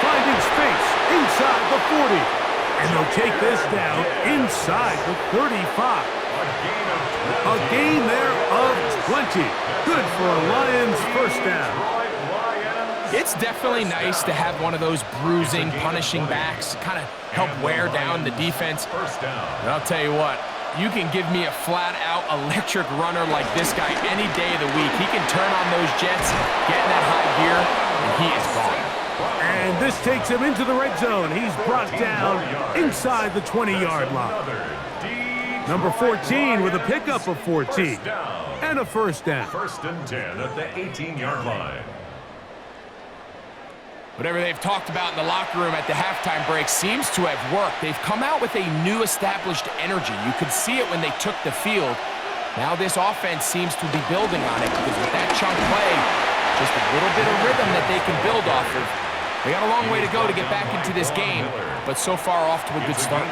Finding space inside the 40. And they'll take this down inside the 35. A gain there of 20. Good for a Lions 1st down. It's definitely nice to have one of those bruising, punishing backs kind of help wear down the defense. And I'll tell you what, you can give me a flat-out electric runner like this guy any day of the week. He can turn on those jets, get in that high gear, and he is gone. And this takes him into the red zone. He's brought down inside the 20-yard line. Number 14 with a pickup of 14 and a 1st down. 1st and 10 at the 18-yard line. Whatever they've talked about in the locker room at the halftime break seems to have worked. They've come out with a new established energy. You could see it when they took the field. Now this offense seems to be building on it because with that chunk play, just a little bit of rhythm that they can build off of. They got a long way to go to get back into this game, but so far off to a good start.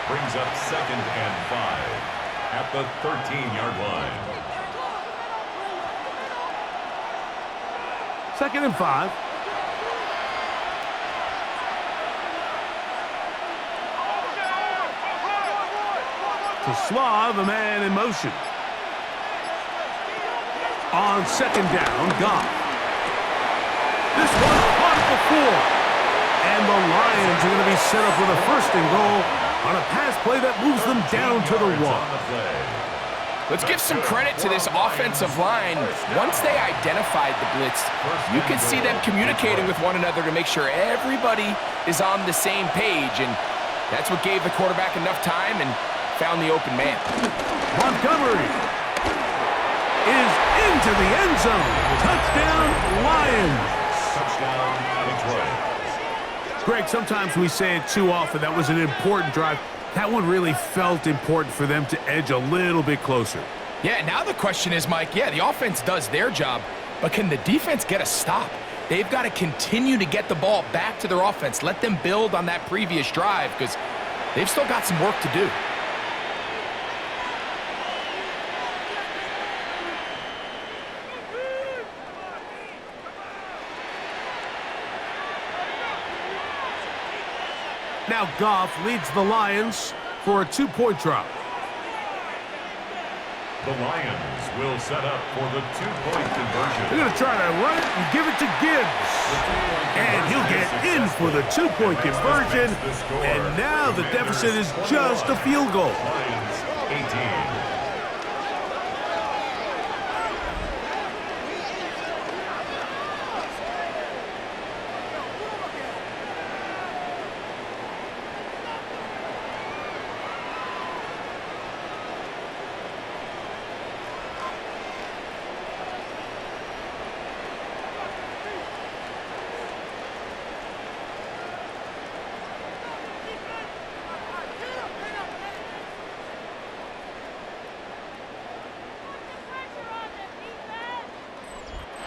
Brings up 2nd and 5 at the 13-yard line. 2nd and 5. To Slaw, the man in motion. On 2nd down, Goff. This one caught at the 4. And the Lions are going to be set up with a 1st and goal on a pass play that moves them down to the 1. Let's give some credit to this offensive line. Once they identified the blitz, you can see them communicating with one another to make sure everybody is on the same page, and that's what gave the quarterback enough time and found the open man. Montgomery is into the end zone. Touchdown, Lions. Touchdown, Detroit. Greg, sometimes we say it too often. That was an important drive. That one really felt important for them to edge a little bit closer. Yeah, now the question is, Mike, yeah, the offense does their job, but can the defense get a stop? They've got to continue to get the ball back to their offense. Let them build on that previous drive because they've still got some work to do. Now Goff leads the Lions for a 2-point drop. The Lions will set up for the 2-point conversion. They're going to try to run it and give it to Gibbs. And he'll get in for the 2-point conversion. And now the deficit is just a field goal. Lions 18.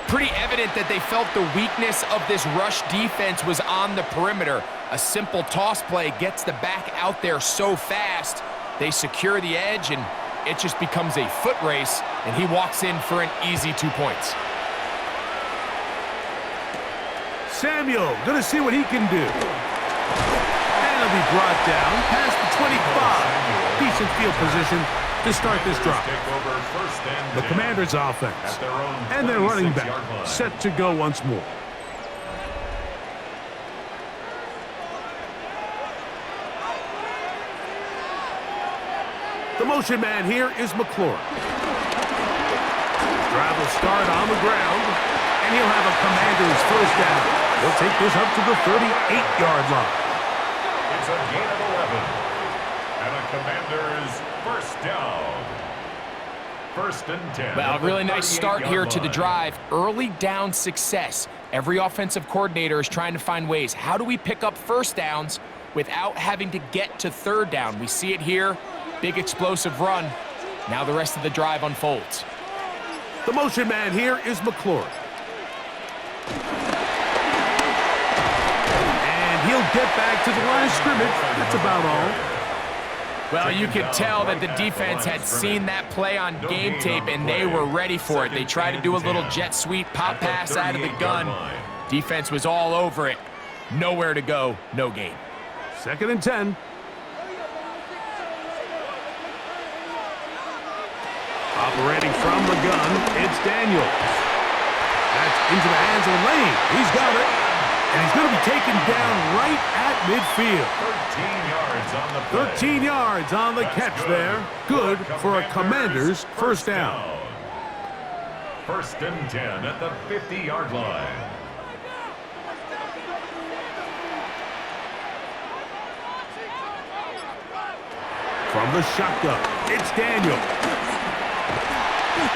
Pretty evident that they felt the weakness of this rush defense was on the perimeter. A simple toss play gets the back out there so fast. They secure the edge, and it just becomes a foot race, and he walks in for an easy 2 points. Samuel going to see what he can do. And he'll be brought down past the 25. Decent field position to start this drive. The Commanders' offense and their running back set to go once more. The motion man here is McLaurin. Drive will start on the ground, and he'll have a Commanders first down. He'll take this up to the 38-yard line. It's a gain of 11. And a Commanders first down. First and 10. Well, a really nice start here to the drive. Early down success. Every offensive coordinator is trying to find ways. How do we pick up first downs without having to get to third down? We see it here. Big explosive run. Now the rest of the drive unfolds. The motion man here is McLaurin. And he'll get back to the line of scrimmage. That's about all. Well, you could tell that the defense had seen that play on game tape, and they were ready for it. They tried to do a little jet sweep pop pass out of the gun. Defense was all over it. Nowhere to go, no gain. 2nd and 10. Operating from the gun, it's Daniels. That's into the hands of Lane. He's got it. And he's going to be taken down right at midfield. 13 yards on the catch there. Good for a Commanders first down. First and 10 at the 50-yard line. From the shotgun, it's Daniels.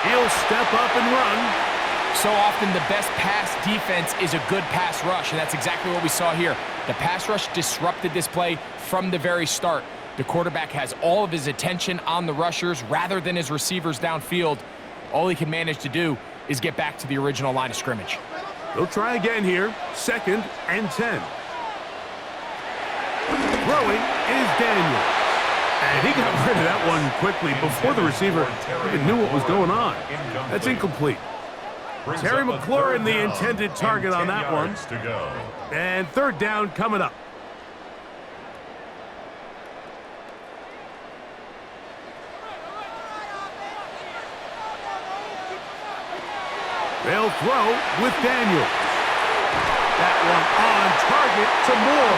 He'll step up and run. So often the best pass defense is a good pass rush, and that's exactly what we saw here. The pass rush disrupted this play from the very start. The quarterback has all of his attention on the rushers rather than his receivers downfield. All he can manage to do is get back to the original line of scrimmage. They'll try again here. 2nd and 10. Throwing is Daniels. And he got rid of that one quickly before the receiver even knew what was going on. That's incomplete. Terry McLaurin, the intended target on that one. And 3rd down coming up. They'll throw with Daniels. That one on target to Moore.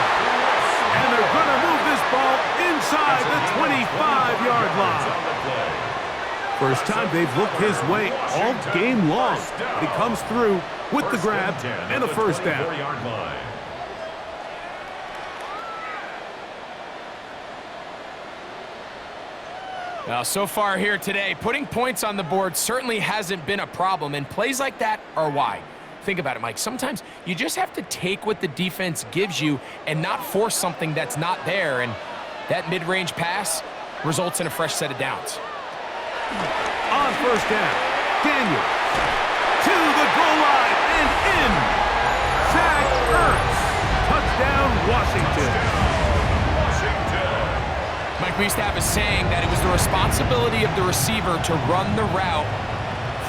And they're going to move this ball inside the 25-yard line. First time they've looked his way all game long. He comes through with the grab and a first down. Now, so far here today, putting points on the board certainly hasn't been a problem, and plays like that are why. Think about it, Mike. Sometimes you just have to take what the defense gives you and not force something that's not there, and that mid-range pass results in a fresh set of downs. On first down, Daniels to the goal line and in. Zach Ertz. Touchdown, Washington. Mike, we used to have a saying that it was the responsibility of the receiver to run the route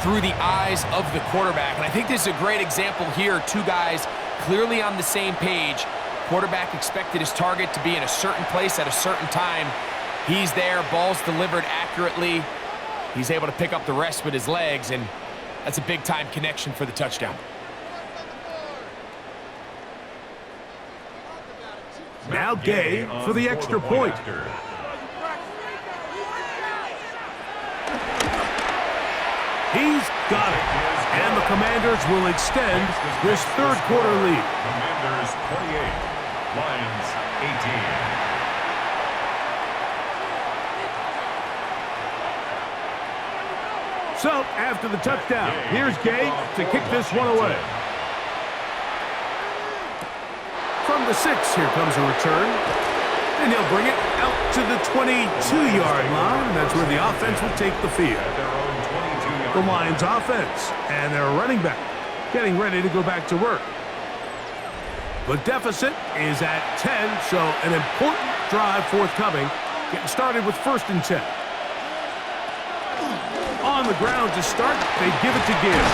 through the eyes of the quarterback. And I think this is a great example here. Two guys clearly on the same page. Quarterback expected his target to be in a certain place at a certain time. He's there, ball's delivered accurately. He's able to pick up the rest with his legs, and that's a big-time connection for the touchdown. Now Gay for the extra point. He's got it. And the Commanders will extend this third quarter lead. Commanders 28, Lions 18. So, after the touchdown, here's Gay to kick this one away. From the 6, here comes a return. And he'll bring it out to the 22-yard line. That's where the offense will take the field. The Lions offense and their running back getting ready to go back to work. The deficit is at 10, so an important drive forthcoming. Getting started with 1st and 10. On the ground to start, they give it to Gibbs.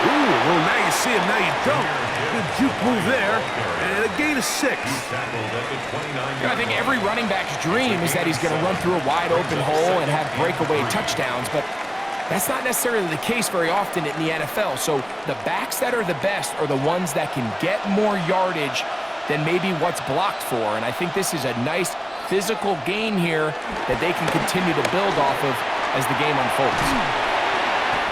Ooh, well, now you see him, now you don't. Good juke move there, and a gain of 6. I think every running back's dream is that he's going to run through a wide-open hole and have breakaway touchdowns, but that's not necessarily the case very often in the NFL. So the backs that are the best are the ones that can get more yardage than maybe what's blocked for, and I think this is a nice physical gain here that they can continue to build off of as the game unfolds.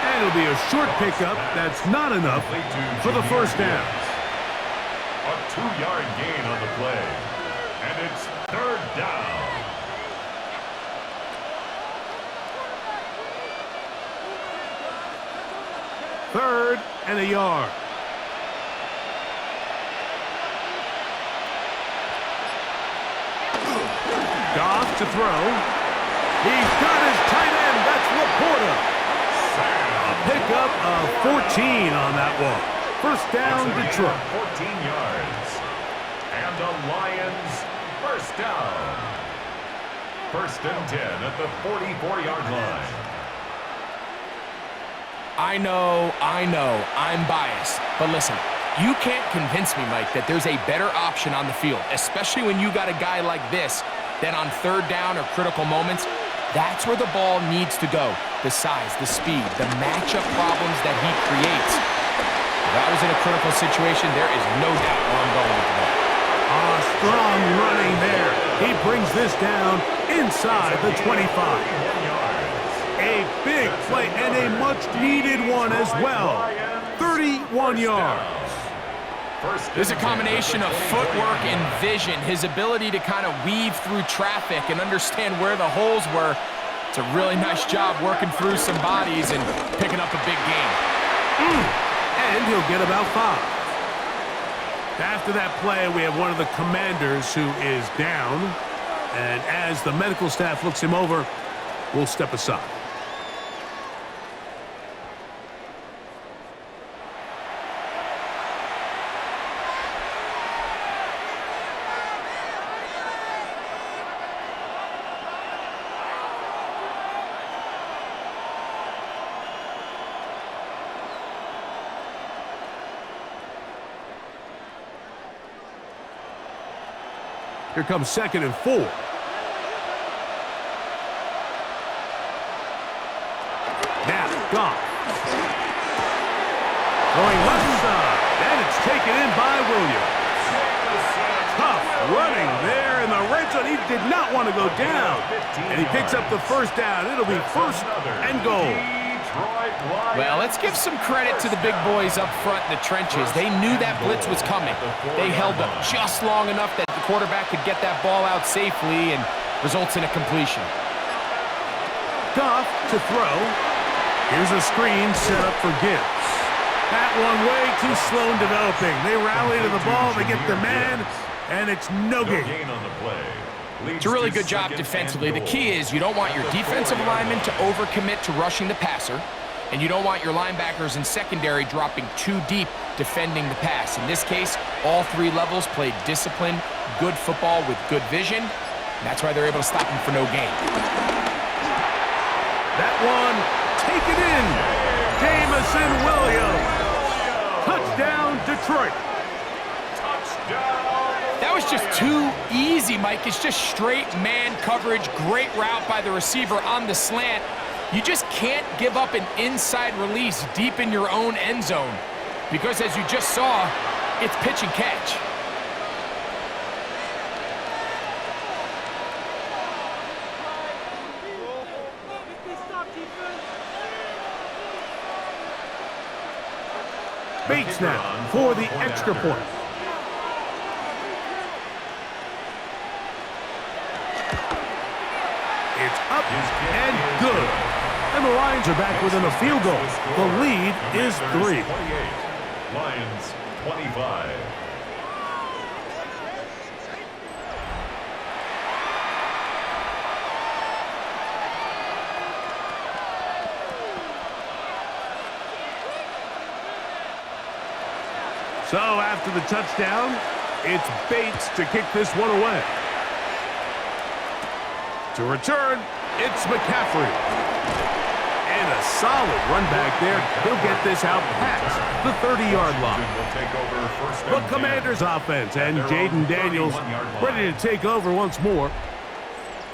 And it'll be a short pickup. That's not enough for the first down. A 2-yard gain on the play. And it's 3rd down. Third and a yard. Goff to throw. He's got his tight end. That's Laporta. A pickup of 14 on that one. First down, Detroit. 14 yards. And the Lions first down. 1st and 10 at the 44-yard line. I know, I'm biased. But listen, you can't convince me, Mike, that there's a better option on the field, especially when you got a guy like this, that on 3rd down or critical moments, that's where the ball needs to go. The size, the speed, the matchup problems that he creates. If I was in a critical situation, there is no doubt where I'm going with the ball. Strong running there. He brings this down inside the 25. A big play and a much-needed one as well. 31 yards. There's a combination of footwork and vision, his ability to kind of weave through traffic and understand where the holes were. It's a really nice job working through some bodies and picking up a big gain. And he'll get about 5. After that play, we have one of the Commanders who is down. And as the medical staff looks him over, we'll step aside. Here comes 2nd and 4. Now, Goff. Going left side, and it's taken in by Williams. Tough running there in the red zone. good. He did not want to go down. And he picks up the first down. It'll be first and goal. Well, let's give some credit to the big boys up front in the trenches. They knew that blitz was coming. They held up just long enough that the quarterback could get that ball out safely and results in a completion. Goff to throw. Here's a screen set up for Gibbs. That one way too slow in developing. They rally to the ball, they get the man, and it's no gain. It's a really good job defensively. The key is you don't want your defensive linemen to overcommit to rushing the passer, and you don't want your linebackers and secondary dropping too deep defending the pass. In this case, all three levels played disciplined, good football with good vision. That's why they're able to stop him for no gain. That one, take it in. Jamison Williams. Touchdown, Detroit. That was just too easy, Mike. It's just straight man coverage. Great route by the receiver on the slant. You just can't give up an inside release deep in your own end zone because, as you just saw, it's pitch and catch. Bates now for the extra point. It's up and good. And the Lions are back within a field goal. The lead is 3. Lions 25. So after the touchdown, it's Bates to kick this one away. To return, it's McCaffrey. And a solid run back there. He'll get this out past the 30-yard line. The Commanders offense and Jaden Daniels ready to take over once more.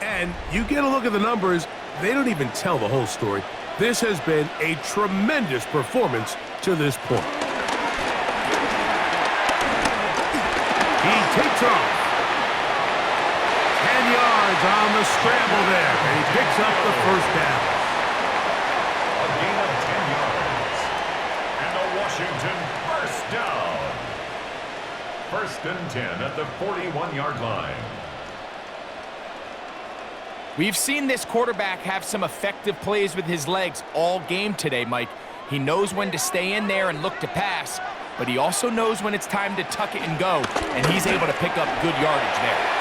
And you get a look at the numbers, they don't even tell the whole story. This has been a tremendous performance to this point. He takes off. 10 yards on the scramble there, and he picks up the first down. A gain of 10 yards. And a Washington first down. 1st and 10 at the 41-yard line. We've seen this quarterback have some effective plays with his legs all game today, Mike. He knows when to stay in there and look to pass, but he also knows when it's time to tuck it and go, and he's able to pick up good yardage there.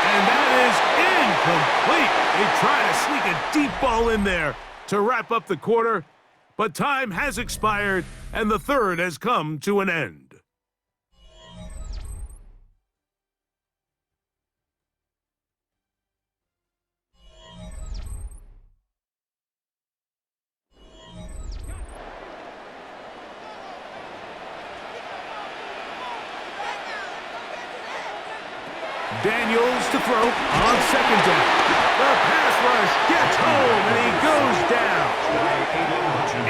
And that is incomplete. They try to sneak a deep ball in there to wrap up the quarter, but time has expired, and the third has come to an end. Daniels to throw on second down. The pass rush gets home, and he goes down.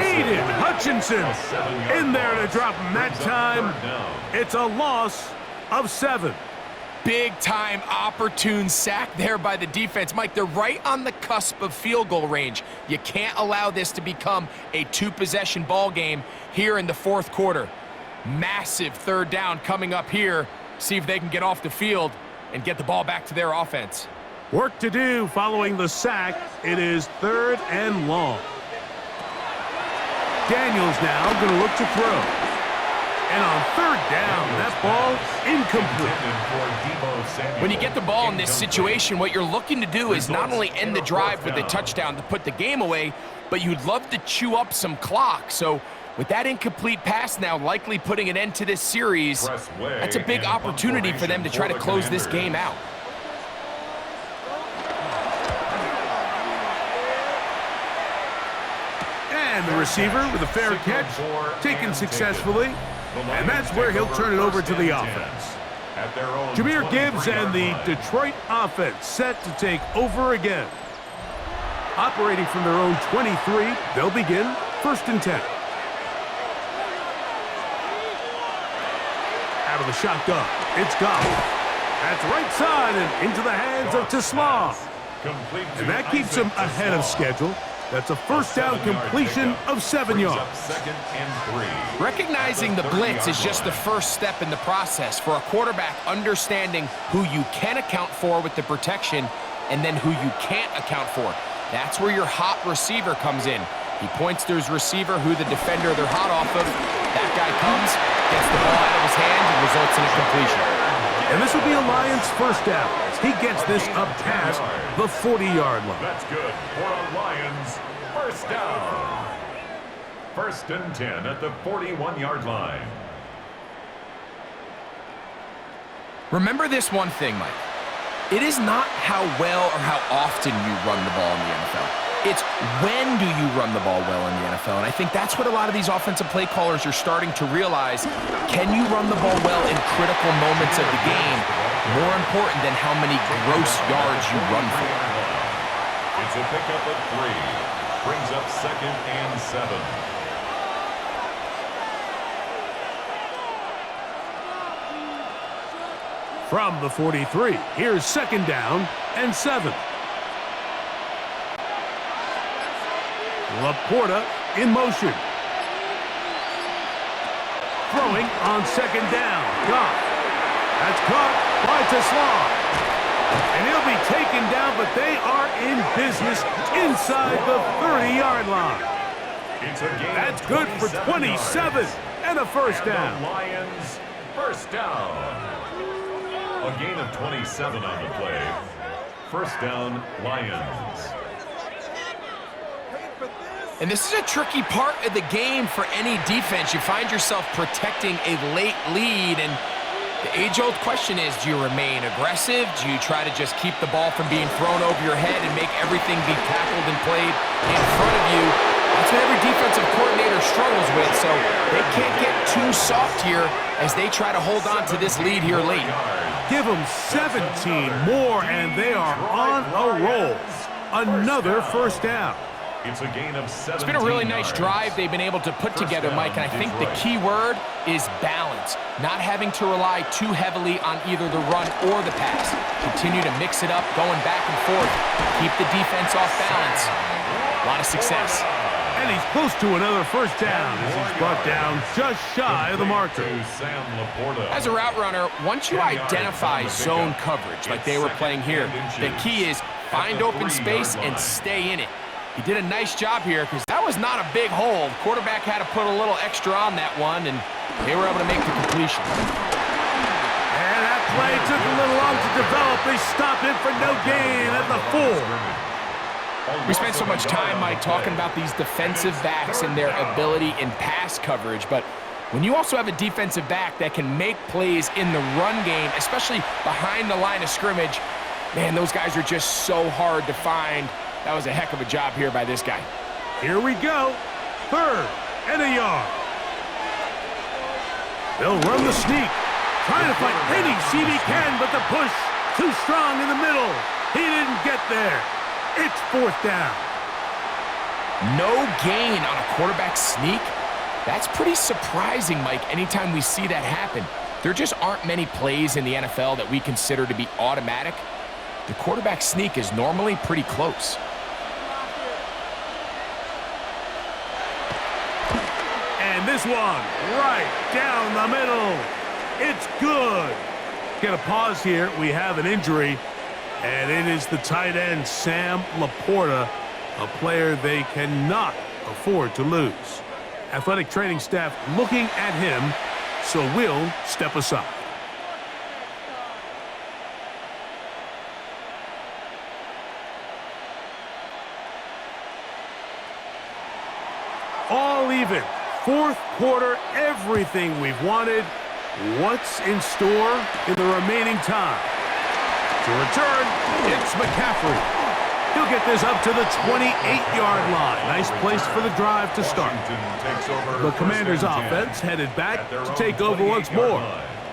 Aiden Hutchinson in there to drop him that time. It's a loss of 7. Big-time opportune sack there by the defense. Mike, they're right on the cusp of field goal range. You can't allow this to become a 2-possession ball game here in the 4th quarter. Massive 3rd down coming up here. See if they can get off the field and get the ball back to their offense. Work to do following the sack. It is 3rd and long. Daniels now going to look to throw. And on 3rd down, that ball incomplete. When you get the ball in this situation, what you're looking to do is not only end the drive with a touchdown to put the game away, but you'd love to chew up some clock. So with that incomplete pass now likely putting an end to this series, that's a big opportunity for them to try to close this game out. And the receiver with a fair catch, taken successfully, and that's where he'll turn it over to the offense. Jahmyr Gibbs and the Detroit offense set to take over again. Operating from their own 23, they'll begin 1st and 10. Out of the shotgun, it's Goff. That's right side and into the hands of Tisla. And that keeps him ahead of schedule. That's a first down completion of 7 yards. Second and 3. Recognizing the blitz is just the first step in the process for a quarterback understanding who you can account for with the protection and then who you can't account for. That's where your hot receiver comes in. He points to his receiver who the defender they're hot off of. That guy comes, gets the ball out of his hand, and results in a completion. And this will be a Lions first down as he gets this up past the 40-yard line. That's good for a Lions first down. First and 10 at the 41-yard line. Remember this one thing, Mike. It is not how well or how often you run the ball in the NFL. It's when do you run the ball well in the NFL. And I think that's what a lot of these offensive play callers are starting to realize. Can you run the ball well in critical moments of the game? More important than how many gross yards you run for. It's a pickup of 3. Brings up second and 7. From the 43, here's second down and 7. Laporta in motion. Throwing on second down. Goff. That's caught by Tisla. And he'll be taken down, but they are in business inside the 30-yard line. It's a gain That's of good for 27 27 and a first yards. down. And the Lions first down. A gain of 27 on the play. First down, Lions. And this is a tricky part of the game for any defense. You find yourself protecting a late lead, and the age-old question is, do you remain aggressive? Do you try to just keep the ball from being thrown over your head and make everything be tackled and played in front of you? That's what every defensive coordinator struggles with, so they can't get too soft here as they try to hold on to this lead here late. Give them 17 more, and they are on a roll. Another first down. It's a gain of 17 It's been a really nice yards. drive they've been able to put together, Mike, and I think the key word is balance. Not having to rely too heavily on either the run or the pass. Continue to mix it up, going back and forth. Keep the defense off balance. A lot of success. And he's close to another first down as he's brought down just shy of the marker. As a route runner, once you identify zone coverage like they were playing here, the key is find open space and stay in it. He did a nice job here because that was not a big hole. The quarterback had to put a little extra on that one, and they were able to make the completion. And that play took a little long to develop. They stopped it for no gain at the 4. We spent so much time, Mike, talking about these defensive backs and their ability in pass coverage, but when you also have a defensive back that can make plays in the run game, especially behind the line of scrimmage, man, those guys are just so hard to find. That was a heck of a job here by this guy. Here we go. 3rd and a yard. They'll run the sneak. Trying to find any seam he can, but the push too strong in the middle. He didn't get there. It's 4th down. No gain on a quarterback sneak? That's pretty surprising, Mike, anytime we see that happen. There just aren't many plays in the NFL that we consider to be automatic. The quarterback sneak is normally pretty close. And this one, right down the middle. It's good. Get a pause here. We have an injury, and it is the tight end, Sam Laporta, a player they cannot afford to lose. Athletic training staff looking at him, so we'll step aside. All even. 4th quarter, everything we've wanted. What's in store in the remaining time? To return, it's McCaffrey. He'll get this up to the 28-yard line. Nice place for the drive to start. The Commanders' offense headed back to take over once more.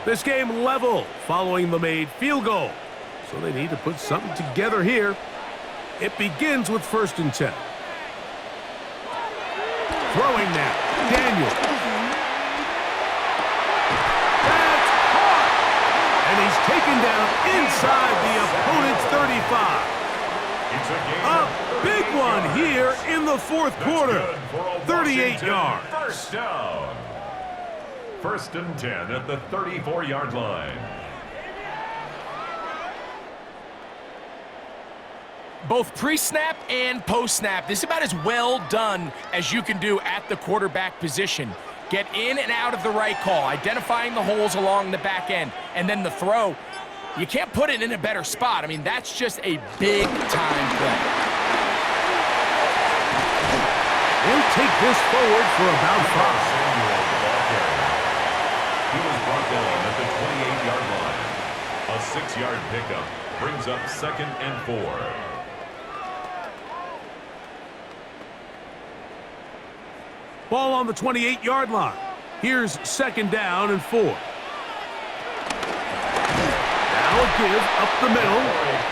This game level following the made field goal. So they need to put something together here. It begins with 1st and 10. Throwing now. Daniel. That's caught! And he's taken taken down inside the opponent's 35. A big one here in the fourth quarter. 38 yards. First down. First and 10 at the 34-yard line. Both pre-snap and post-snap, this is about as well done as you can do at the quarterback position. Get in and out of the right call, identifying the holes along the back end, and then the throw. You can't put it in a better spot. I mean, that's just a big-time play. He'll take this forward for about 5. He was brought down at the 28-yard line. A 6-yard pickup brings up 2nd and 4. Ball on the 28-yard line. Here's 2nd down and 4. Now a give up the middle,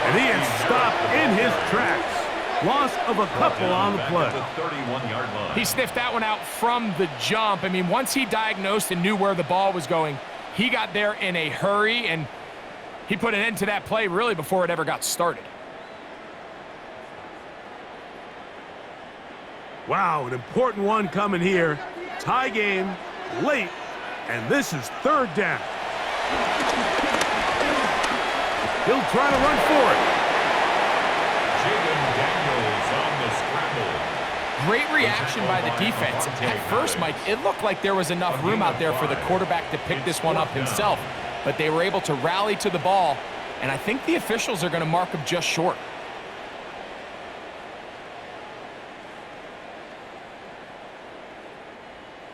and he is stopped in his tracks. Loss of a couple on the play. He sniffed that one out from the jump. I mean, once he diagnosed and knew where the ball was going, he got there in a hurry, and he put an end to that play really before it ever got started. Wow, an important one coming here. Tie game, late, and this is 3rd down. He'll try to run for it. Great reaction by the defense. At first, Mike, it looked like there was enough room out there for the quarterback to pick this one up himself, but they were able to rally to the ball, and I think the officials are going to mark him just short.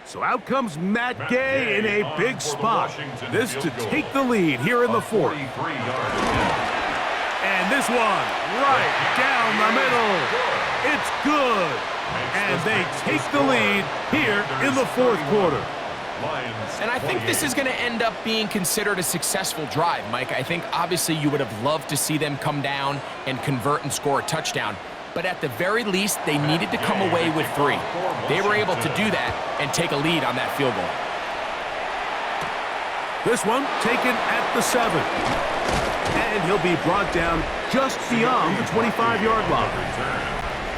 So out comes Matt Gay in a big spot. This to take the lead here in the 4th. And this one right down the middle. It's good. And they take the lead here in the 4th quarter. And I think this is going to end up being considered a successful drive, Mike. I think obviously you would have loved to see them come down and convert and score a touchdown. But at the very least, they needed to come away with 3. They were able to do that and take a lead on that field goal. This one taken at the 7. And he'll be brought down just beyond the 25-yard line.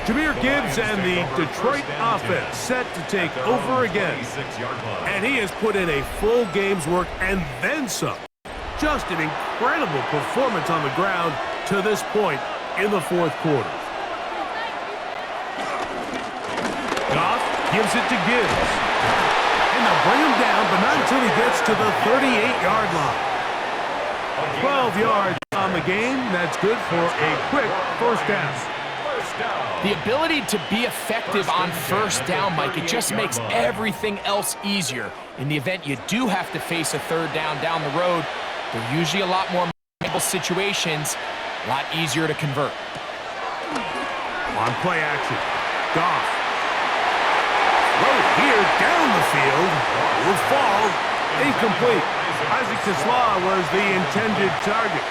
Jahmyr Gibbs and the Detroit offense set to take over again. And he has put in a full game's work and then some. Just an incredible performance on the ground to this point in the 4th quarter. Goff gives it to Gibbs. And they'll bring him down, but not until he gets to the 38-yard line. 12 yards on the game. That's good for a quick 1st down. The ability to be effective on 1st down, Mike, it just makes everything else easier. In the event you do have to face a 3rd down the road, they're usually a lot more manageable situations, a lot easier to convert. On play action, Goff. Throw here down the field. Will fall. Incomplete. Isaac Tesla was the intended target.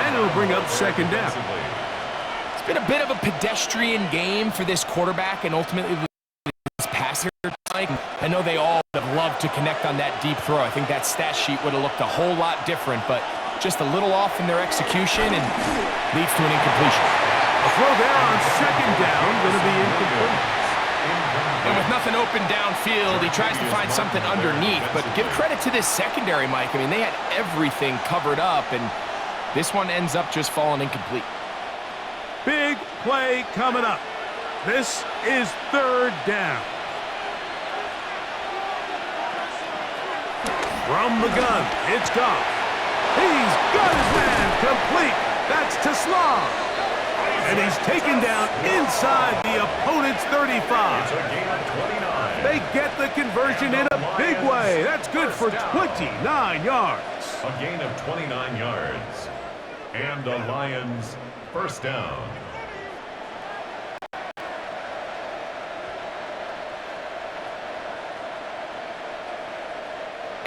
And it'll bring up 2nd down. It's been a bit of a pedestrian game for this quarterback and ultimately this passer. I know they all would have loved to connect on that deep throw. I think that stat sheet would have looked a whole lot different, but just a little off in their execution and leads to an incompletion. A throw there on 2nd down, going to be incomplete. And with nothing open downfield, he tries to find something underneath. But give credit to this secondary, Mike. I mean, they had everything covered up, and this one ends up just falling incomplete. Big play coming up. This is 3rd down. From the gun, it's Goff. He's got his man complete. That's Tesla. And he's taken down inside the opponent's 35. They get the conversion in a big way. That's good for 29 yards. A gain of 29 yards. And the Lions 1st down.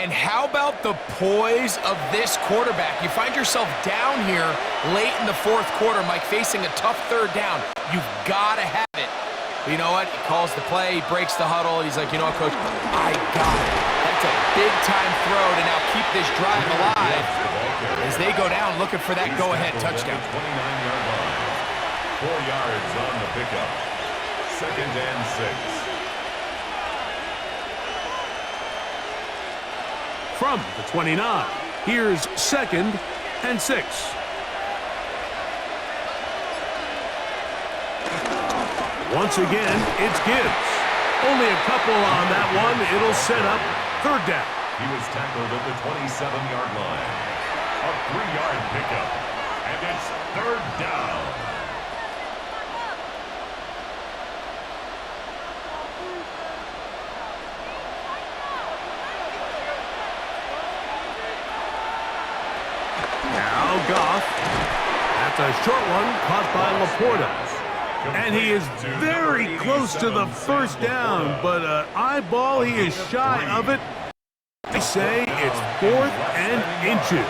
And how about the poise of this quarterback? You find yourself down here late in the 4th quarter, Mike, facing a tough 3rd down. You've got to have it. You know what? He calls the play, he breaks the huddle. He's like, you know what, Coach? I got it. That's a big-time throw to now keep this drive alive. as they go down looking for that go-ahead touchdown. 29-yard line. 4 yards on the pickup. 2nd and 6. From the 29, here's 2nd and 6. Once again, it's Gibbs. Only a couple on that one. It'll set up 3rd down. He was tackled at the 27-yard line. A 3-yard pickup. And it's 3rd down. Now Goff. That's a short one caught by Laporta. And he is very close to the 1st down, but eyeball, he is shy of it. They say it's 4th and inches.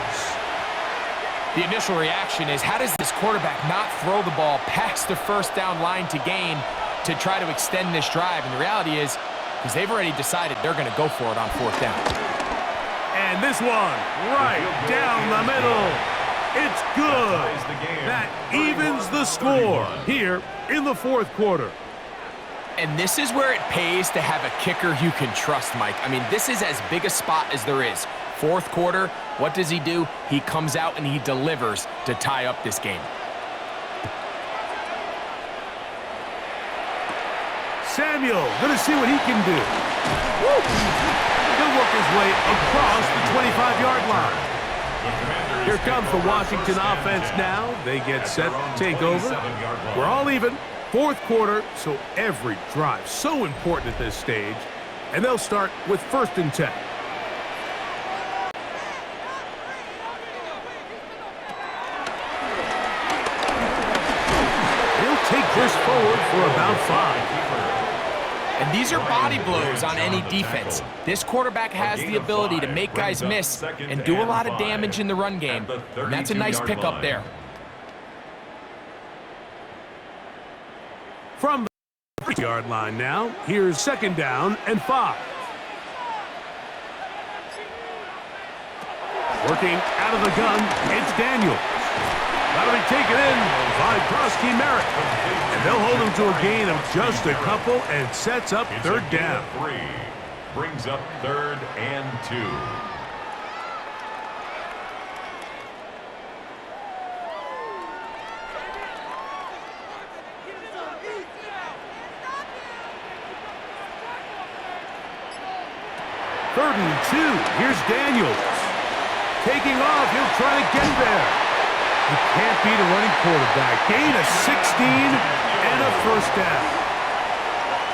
The initial reaction is, how does this quarterback not throw the ball past the 1st down line to gain to try to extend this drive? And the reality is, because they've already decided they're going to go for it on 4th down. And this one, right down the middle. It's good. That evens the score here in the 4th quarter. And this is where it pays to have a kicker you can trust, Mike. I mean, this is as big a spot as there is. 4th quarter, what does he do? He comes out and he delivers to tie up this game. Samuel, gonna see what he can do. Woo! He'll work his way across the 25-yard line. Here comes the Washington offense now. They get set to take over. We're all even. 4th quarter, so every drive so important at this stage. And they'll start with 1st and 10. He'll take this forward for about 5. And these are body blows on any defense. This quarterback has the ability to make guys miss and do a lot of damage in the run game. And that's a nice pickup there. From the 3-yard line now, here's 2nd down and 5. Working out of the gun, it's Daniels. That'll be taken in by Krosky Merritt. And they'll hold him to a gain of just a couple and sets up 3rd down. 3. Brings up 3rd and 2. Third and 2. Here's Daniels. Taking off. He'll try to get there. You can't beat a running quarterback. Gain of 16 and a 1st down.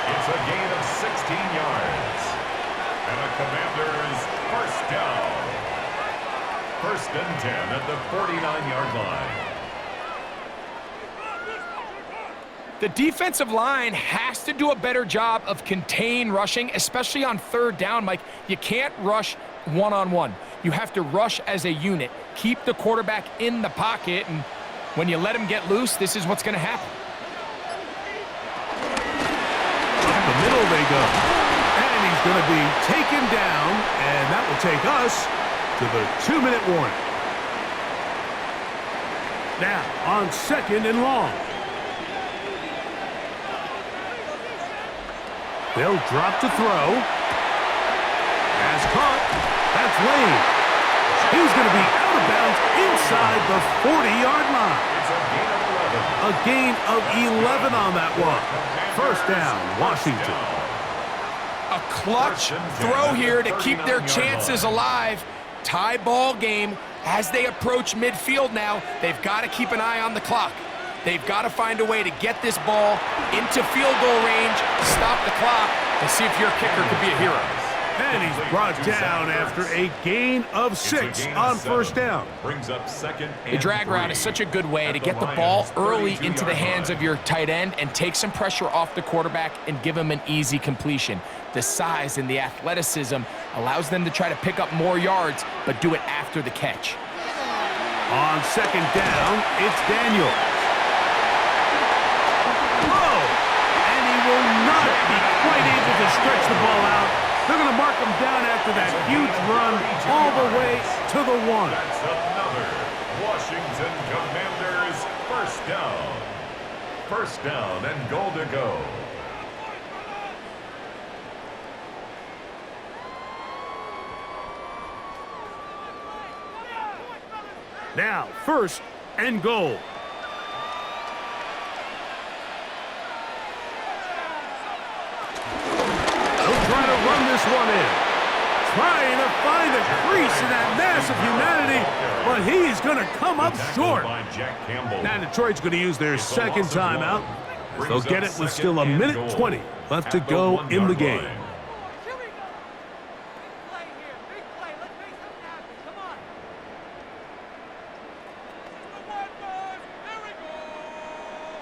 It's a gain of 16 yards. And the Commanders' 1st down. 1st and 10 at the 49-yard line. The defensive line has to do a better job of contain rushing, especially on 3rd down, Mike. You can't rush one-on-one. You have to rush as a unit. Keep the quarterback in the pocket, and when you let him get loose, this is what's going to happen. Up the middle they go. And he's going to be taken down, and that will take us to the 2-minute warning. Now, on 2nd and long. They'll drop to throw. Pass caught. That's Lane. He's going to be out of bounds inside the 40-yard line. A gain of 11 on that one. 1st down, Washington. A clutch throw here to keep their chances alive. Tie ball game as they approach midfield now. They've got to keep an eye on the clock. They've got to find a way to get this ball into field goal range, stop the clock, and see if your kicker could be a hero. And he's brought down after a gain of 6 on 1st down. Brings up 2nd and The drag route is such a good way to get the ball early into the hands of your tight end and take some pressure off the quarterback and give him an easy completion. The size and the athleticism allows them to try to pick up more yards, but do it after the catch. On 2nd down, it's Daniel. And he will not be quite able to stretch the ball out. They're going to mark him down after that huge run all the way to the 1. That's another Washington Commanders first down. First down and goal to go. Now, first and goal. They'll try to run this one in. Trying to find a crease in that mass of humanity, but he's going to come up short. Now Detroit's going to use their second timeout. They'll get it with still 1:20 left to go in the game.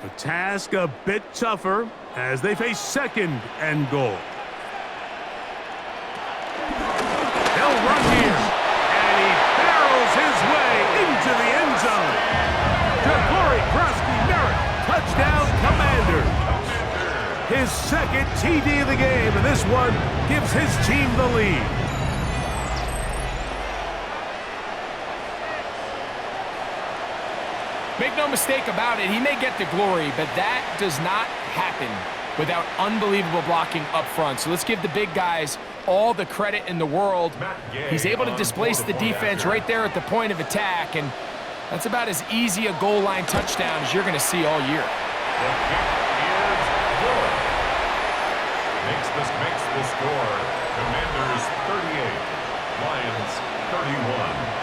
The task a bit tougher as they face second and goal. They'll run here, and he barrels his way into the end zone. Ja'Cory Krosky-Merritt, touchdown Commanders. His second TD of the game, and this one gives his team the lead. Make no mistake about it, he may get the glory, but that does not happen without unbelievable blocking up front. So let's give the big guys all the credit in the world. He's able to displace the defense right there at the point of attack, and that's about as easy a goal line touchdown as you're going to see all year. The kick is good. Makes the score. Commanders 38, Lions 31.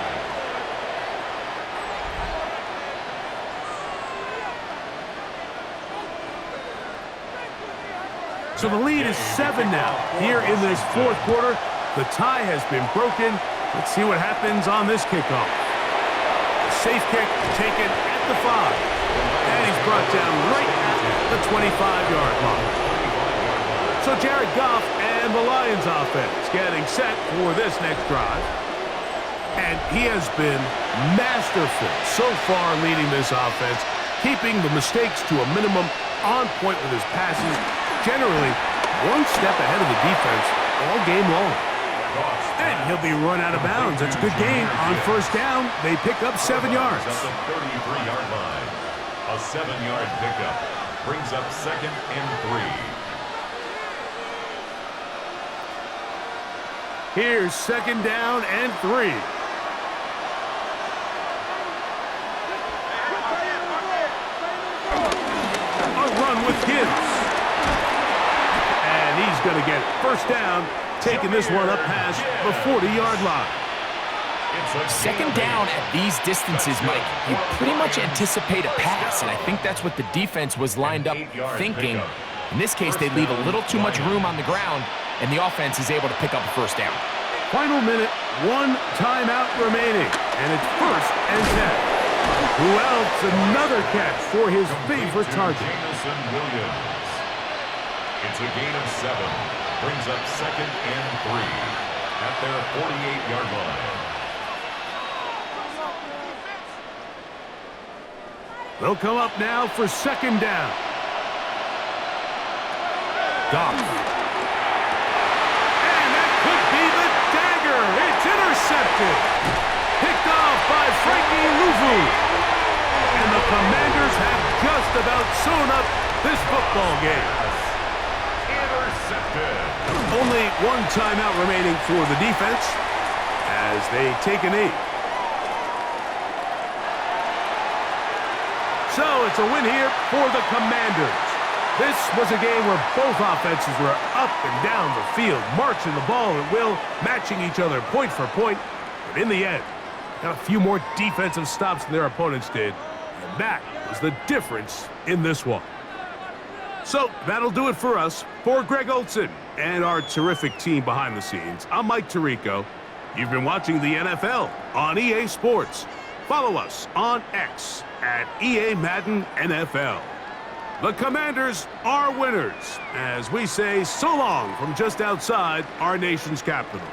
So the lead is 7 now. Here in this fourth quarter, the tie has been broken. Let's see what happens on this kickoff. A safe kick taken at the 5. And he's brought down right at the 25-yard line. So Jared Goff and the Lions offense getting set for this next drive. And he has been masterful so far leading this offense, keeping the mistakes to a minimum, on point with his passes, generally one step ahead of the defense all game long. And he'll be run out of bounds. It's a good gain on first down. They pick up 7 yards. At the 33-yard line. A 7-yard pickup brings up 2nd and 3. Here's 2nd down and 3. A run with Gibbs. And he's going to get first down, taking this one up past the 40-yard line. Second down at these distances, Mike, you pretty much anticipate a pass, and I think that's what the defense was lined up thinking. In this case, they leave a little too much room on the ground, and the offense is able to pick up a first down. Final minute, 1 timeout remaining, and it's 1st and 10. Who else? Another catch for his favorite target. It's a gain of 7. Brings up 2nd and 3 at their 48-yard line. They'll come up now for 2nd down. Goff. And that could be the dagger. It's intercepted. Picked off by Frankie Luvu. And the Commanders have just about sewn up this football game. Only 1 timeout remaining for the defense as they take a knee. So it's a win here for the Commanders. This was a game where both offenses were up and down the field, marching the ball at will, matching each other point for point. But in the end, got a few more defensive stops than their opponents did. And that was the difference in this one. So that'll do it for us. For Greg Olson and our terrific team behind the scenes, I'm Mike Tirico. You've been watching the NFL on EA Sports. Follow us on X at EA Madden NFL. The Commanders are winners as we say so long from just outside our nation's capital.